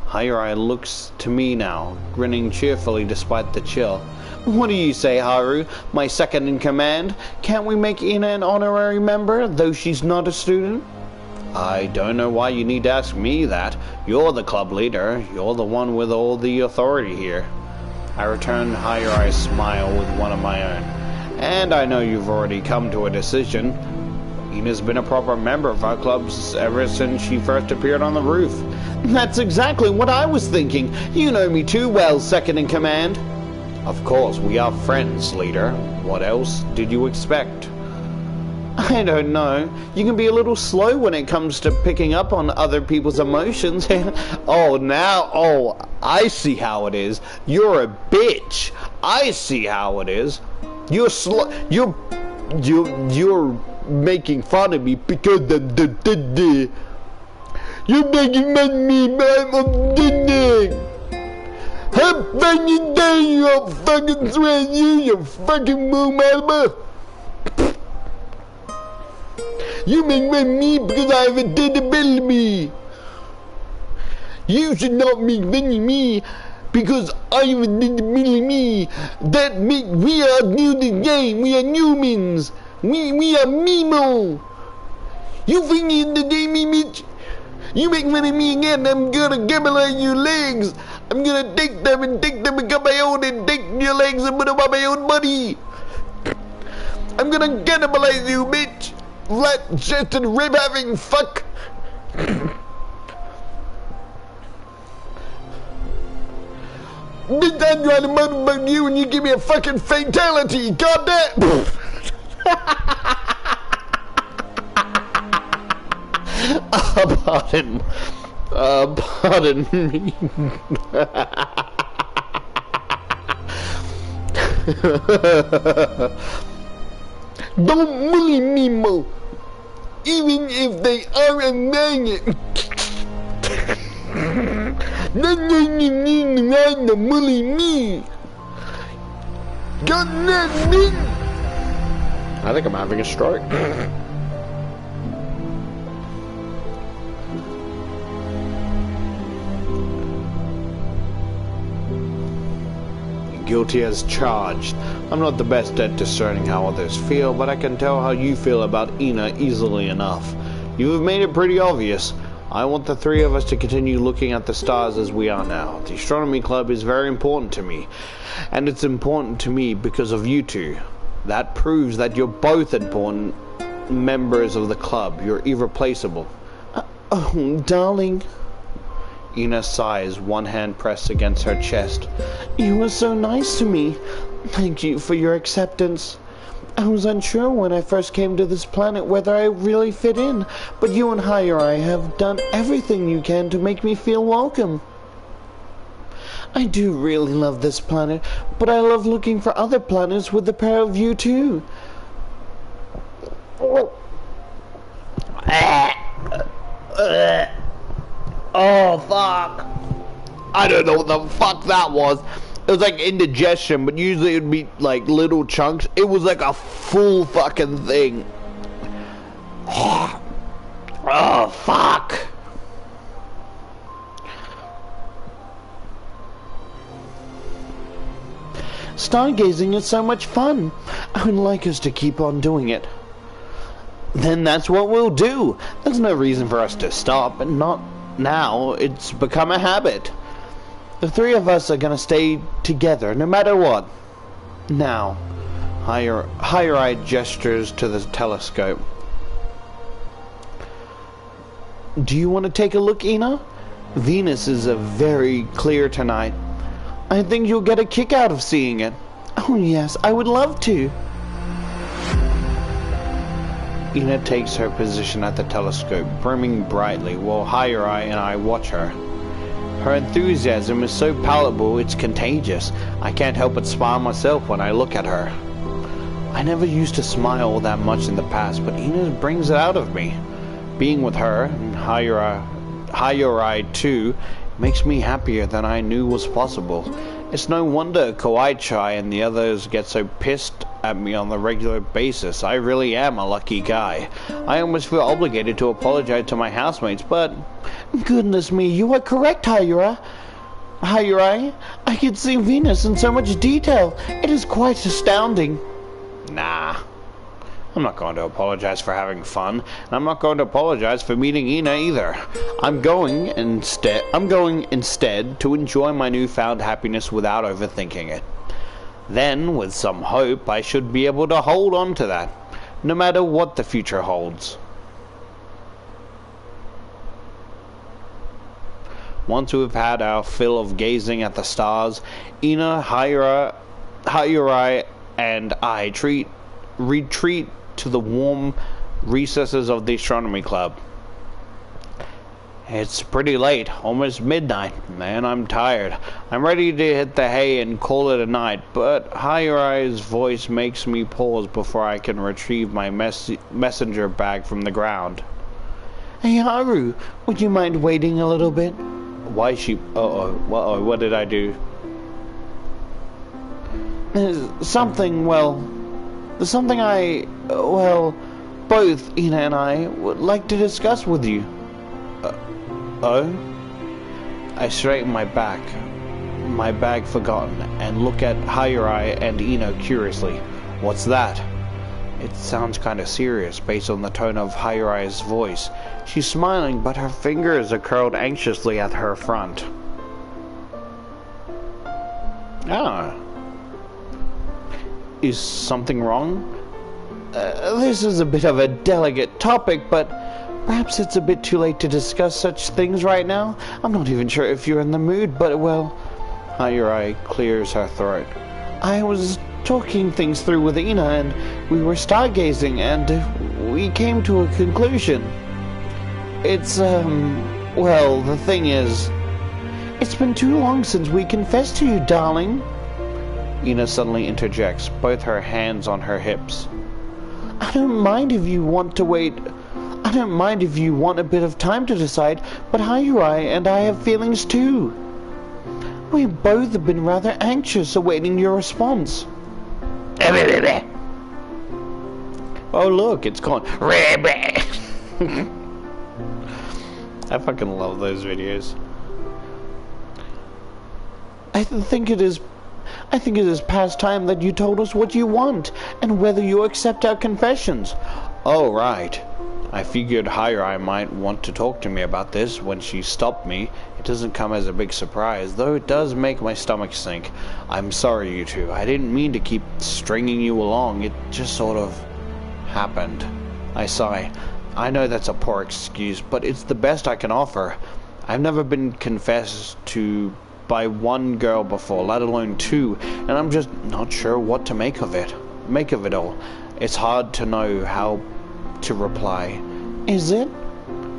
Harurai looks to me now, grinning cheerfully despite the chill. What do you say, Haru, my second in command? Can't we make Ina an honorary member, though she's not a student? I don't know why you need to ask me that. You're the club leader. You're the one with all the authority here. I returned Harurai's smile with one of my own. And I know you've already come to a decision. Ina's been a proper member of our clubs ever since she first appeared on the roof. That's exactly what I was thinking. You know me too well, second in command. Of course, we are friends, leader. What else did you expect? I don't know. You can be a little slow when it comes to picking up on other people's emotions. Oh, I see how it is. You're a bitch. I see how it is. You're slow. You're making fun of me because you're making fun of me, man. Have fun today, you fucking swear you fucking moo mama. You make fun of me because I have a disability. You should not make fun of me because I have a disability. That make we are new to the game. We are humans. We are Mimo. You think you the game, Mitch? You make fun of me again, I'm gonna gibble your legs. I'm gonna take them and cut my own and take your legs and put them on my own body. I'm gonna cannibalize you, bitch. Flat chested rib having fuck. Bitch, I'm trying to motherfuck you and you give me a fucking fatality. God damn. Pardon me. Don't bully me, Mo. Even if they are a magnet. Then you need to bully me. Got that, me? I think I'm having a stroke. Guilty as charged. I'm not the best at discerning how others feel, but I can tell how you feel about Ina easily enough. You have made it pretty obvious. I want the three of us to continue looking at the stars as we are now. The astronomy club is very important to me, and it's important to me because of you two. That proves that you're both important members of the club. You're irreplaceable. Oh, darling. Ina sighs, one hand pressed against her chest. You were so nice to me. Thank you for your acceptance. I was unsure when I first came to this planet whether I really fit in, but you and Harurai have done everything you can to make me feel welcome. I do really love this planet, but I love looking for other planets with the pair of you too. Oh, fuck. I don't know what the fuck that was. It was like indigestion, but usually it would be like little chunks. It was like a full fucking thing. Oh, fuck. Stargazing is so much fun. I would like us to keep on doing it. Then that's what we'll do. There's no reason for us to stop, and not now. It's become a habit. The three of us are gonna stay together no matter what. Now, Harurai gestures to the telescope. Do you want to take a look, Ina? Venus is very clear tonight. I think you'll get a kick out of seeing it. Oh yes, I would love to. Ina takes her position at the telescope, brimming brightly, while Harurai and I watch her. Her enthusiasm is so palpable it's contagious. I can't help but smile myself when I look at her. I never used to smile that much in the past, but Ina brings it out of me. Being with her, and Harurai too, makes me happier than I knew was possible. It's no wonder Kawaichai and the others get so pissed at me on a regular basis. I really am a lucky guy. I almost feel obligated to apologize to my housemates, but... Goodness me, you are correct, Hayura. Hayurai, I can see Venus in so much detail. It is quite astounding. Nah. I'm not going to apologize for having fun, and I'm not going to apologize for meeting Ina either. I'm going instead to enjoy my newfound happiness without overthinking it. Then, with some hope, I should be able to hold on to that, no matter what the future holds. Once we've had our fill of gazing at the stars, Ina, Hayurai, and I retreat to the warm recesses of the astronomy club. It's pretty late, almost midnight, man. I'm tired. I'm ready to hit the hay and call it a night, but Hayurai's voice makes me pause before I can retrieve my messenger bag from the ground. Hey Haru, would you mind waiting a little bit? Why she... what did I do? There's something both Ina and I would like to discuss with you. Oh? I straighten my bag forgotten, and look at Hayurai and Ina curiously. What's that? It sounds kinda serious based on the tone of Hayurai's voice. She's smiling, but her fingers are curled anxiously at her front. Ah. Is something wrong? This is a bit of a delicate topic, but perhaps it's a bit too late to discuss such things right now. I'm not even sure if you're in the mood, but well... Hayurai clears her throat. I was talking things through with Ina, and we were stargazing, and we came to a conclusion. It's, well, the thing is... It's been too long since we confessed to you, darling. Ina suddenly interjects, both her hands on her hips. I don't mind if you want to wait. I don't mind if you want a bit of time to decide, but Hayurai and I have feelings too. We both have been rather anxious awaiting your response. Oh look, it's gone. I fucking love those videos. I think it is past time that you told us what you want, and whether you accept our confessions. Oh, right. I figured Hayurai might want to talk to me about this when she stopped me. It doesn't come as a big surprise, though it does make my stomach sink. I'm sorry, you two. I didn't mean to keep stringing you along. It just sort of happened. I sigh. I know that's a poor excuse, but it's the best I can offer. I've never been confessed to by one girl before, let alone two, and I'm just not sure what to make of it all. It's hard to know how to reply. Is it?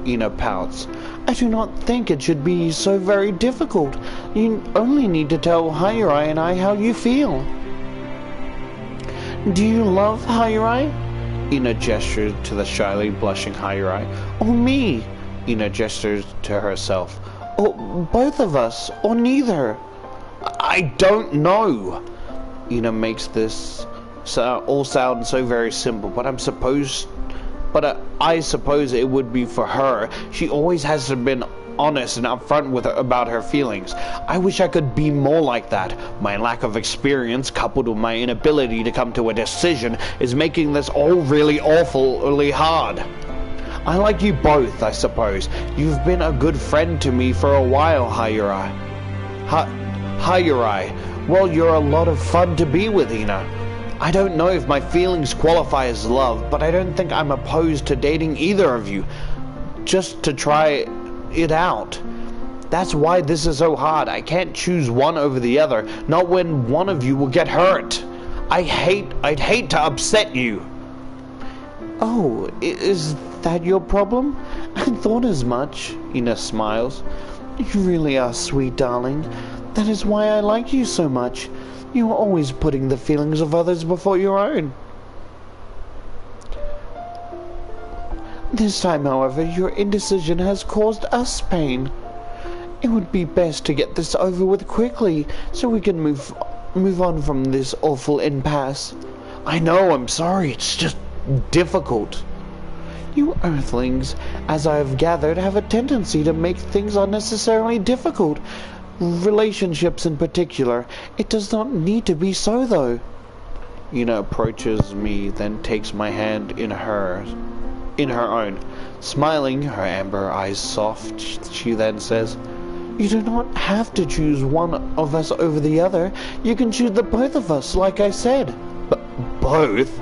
Ina pouts. I do not think it should be so very difficult. You only need to tell Hayurai and I how you feel. Do you love Hayurai? Ina gestures to the shyly blushing Hayurai. Or me? Ina gestures to herself. Or both of us, or neither. I don't know. Ina makes this all sound so very simple, but I suppose it would be for her. She always has been honest and upfront with her about her feelings. I wish I could be more like that. My lack of experience, coupled with my inability to come to a decision, is making this all really awfully hard. I like you both, I suppose. You've been a good friend to me for a while, Hayurai. Hayurai. Well, you're a lot of fun to be with, Ina. I don't know if my feelings qualify as love, but I don't think I'm opposed to dating either of you. Just to try it out. That's why this is so hard. I can't choose one over the other, not when one of you will get hurt. I'd hate to upset you. Oh, is that your problem? I thought as much. Ina smiles. You really are sweet, darling. That is why I like you so much. You are always putting the feelings of others before your own. This time, however, your indecision has caused us pain. It would be best to get this over with quickly, so we can move on from this awful impasse. I know, I'm sorry, it's just difficult. You Earthlings, as I have gathered, have a tendency to make things unnecessarily difficult. Relationships in particular. It does not need to be so, though. Ina approaches me, then takes my hand in her own. Smiling, her amber eyes soft, she then says, You do not have to choose one of us over the other. You can choose the both of us, like I said. Both?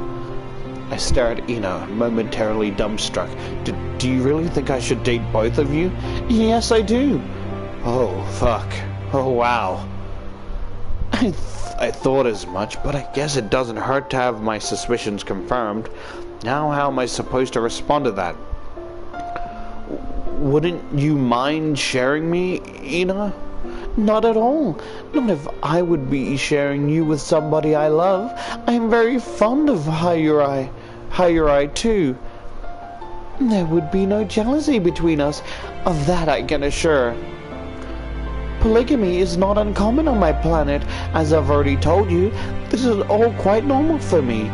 I stare at Ina, momentarily dumbstruck. Do you really think I should date both of you? Yes, I do. Oh, fuck. Oh, wow. I thought as much, but I guess it doesn't hurt to have my suspicions confirmed. Now how am I supposed to respond to that? Wouldn't you mind sharing me, Ina? Not at all. Not if I would be sharing you with somebody I love. I am very fond of Hayurai too. There would be no jealousy between us. Of that I can assure. Polygamy is not uncommon on my planet. As I've already told you, this is all quite normal for me.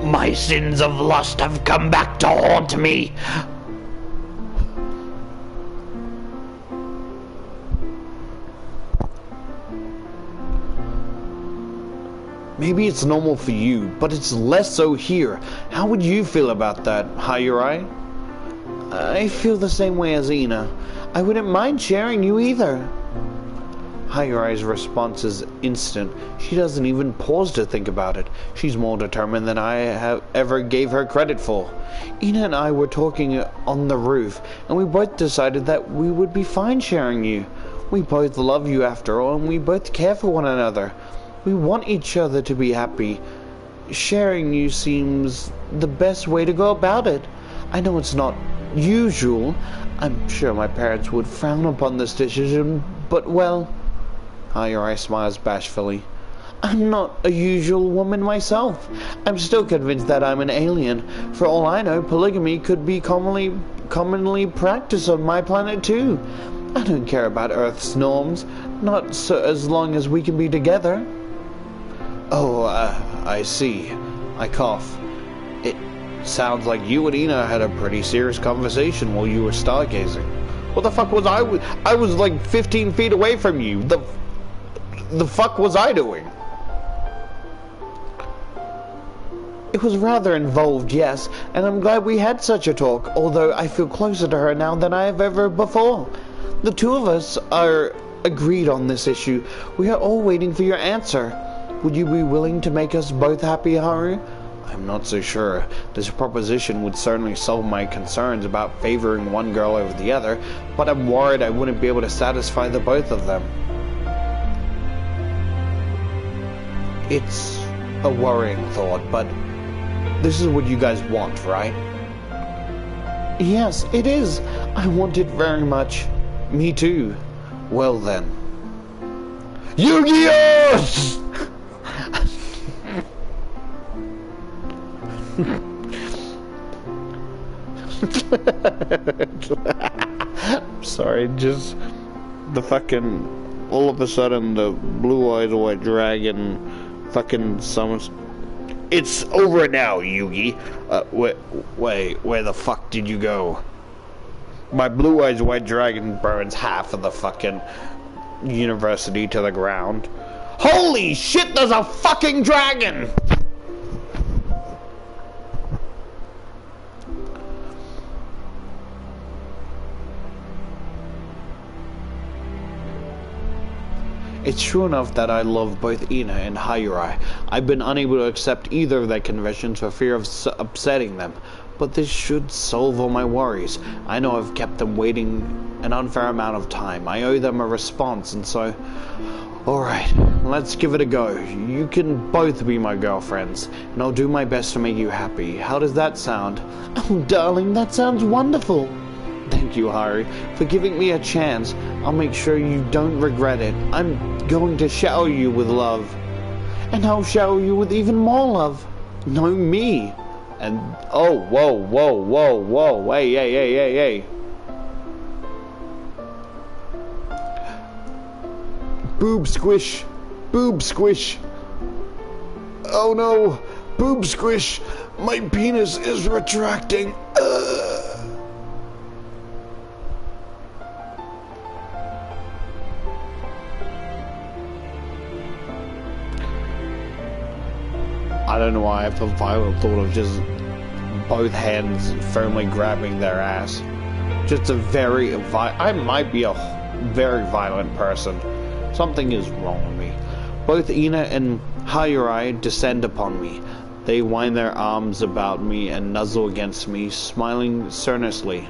My sins of lust have come back to haunt me. Maybe it's normal for you, but it's less so here. How would you feel about that, Hayurai? I feel the same way as Ina. I wouldn't mind sharing you either. Hayurai's response is instant. She doesn't even pause to think about it. She's more determined than I have ever gave her credit for. Ina and I were talking on the roof, and we both decided that we would be fine sharing you. We both love you after all, and we both care for one another. We want each other to be happy. Sharing you seems the best way to go about it. I know it's not usual. I'm sure my parents would frown upon this decision, but well... Hayurai smiles bashfully. I'm not a usual woman myself. I'm still convinced that I'm an alien. For all I know, polygamy could be commonly practiced on my planet too. I don't care about Earth's norms, not so as long as we can be together. Oh, I see. I cough. It sounds like you and Ina had a pretty serious conversation while you were stargazing. What the fuck was I was like 15 feet away from you. The fuck was I doing? It was rather involved, yes, and I'm glad we had such a talk, although I feel closer to her now than I have ever before. The two of us are agreed on this issue. We are all waiting for your answer. Would you be willing to make us both happy, Haru? I'm not so sure. This proposition would certainly solve my concerns about favoring one girl over the other, but I'm worried I wouldn't be able to satisfy the both of them. It's a worrying thought, but this is what you guys want, right? Yes, it is. I want it very much. Me too. Well then. Yu-Gi-Oh! I'm sorry, just the fucking... all of a sudden the blue-eyed white dragon fucking summons... It's over now, Yugi. Wait, where the fuck did you go? My blue-eyed white dragon burns half of the fucking university to the ground. Holy shit, there's a fucking dragon! It's true enough that I love both Ina and Hayurai. I've been unable to accept either of their conventions for fear of upsetting them, but this should solve all my worries. I know I've kept them waiting an unfair amount of time. I owe them a response, and so... Alright, let's give it a go. You can both be my girlfriends, and I'll do my best to make you happy. How does that sound? Oh, darling, that sounds wonderful. Thank you, Haru, for giving me a chance. I'll make sure you don't regret it. I'm going to shower you with love. And I'll shower you with even more love. No, me. And oh, whoa, whoa, whoa, whoa, hey, hey, hey, hey, hey. Boob squish, boob squish. Oh no, boob squish. My penis is retracting. I don't know why I have the violent thought of just both hands firmly grabbing their ass. Just a very I might be a very violent person. Something is wrong with me. Both Ina and Hayurai descend upon me. They wind their arms about me and nuzzle against me, smiling earnestly.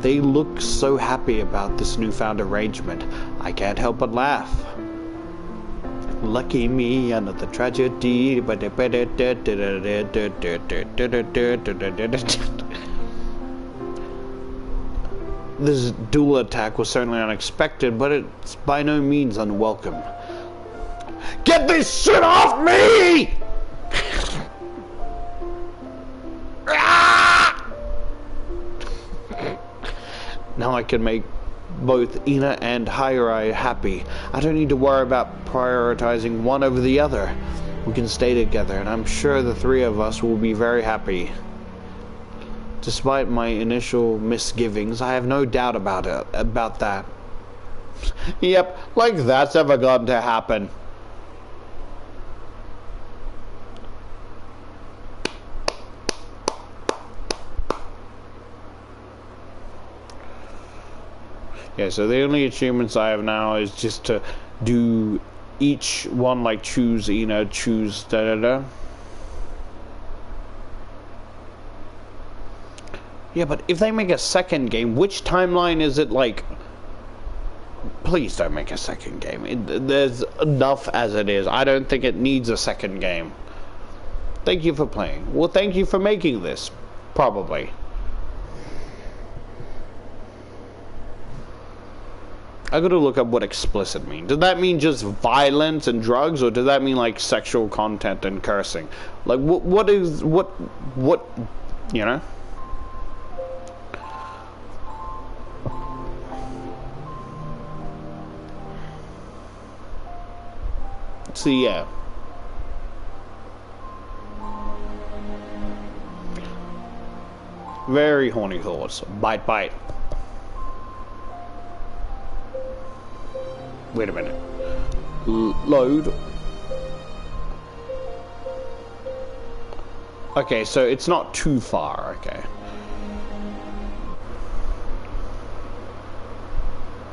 They look so happy about this newfound arrangement. I can't help but laugh. Lucky me, another tragedy. This dual attack was certainly unexpected, but it's by no means unwelcome. Get this shit off me! Now I can make both Ina and Hayurai happy. I don't need to worry about prioritizing one over the other. We can stay together, and I'm sure the three of us will be very happy. Despite my initial misgivings, I have no doubt about that. Yep, like that's ever going to happen. Yeah, so the only achievements I have now is just to do each one, like choose, choose da-da-da. Yeah, but if they make a second game, which timeline is it like? Please don't make a second game. There's enough as it is. I don't think it needs a second game. Thank you for playing. Well, thank you for making this. Probably. I gotta look up what explicit means. Does that mean just violence and drugs, or does that mean like sexual content and cursing? Like what, you know? So yeah. Very horny thoughts. Bite, bite. Wait a minute. Load. Okay, so it's not too far, okay.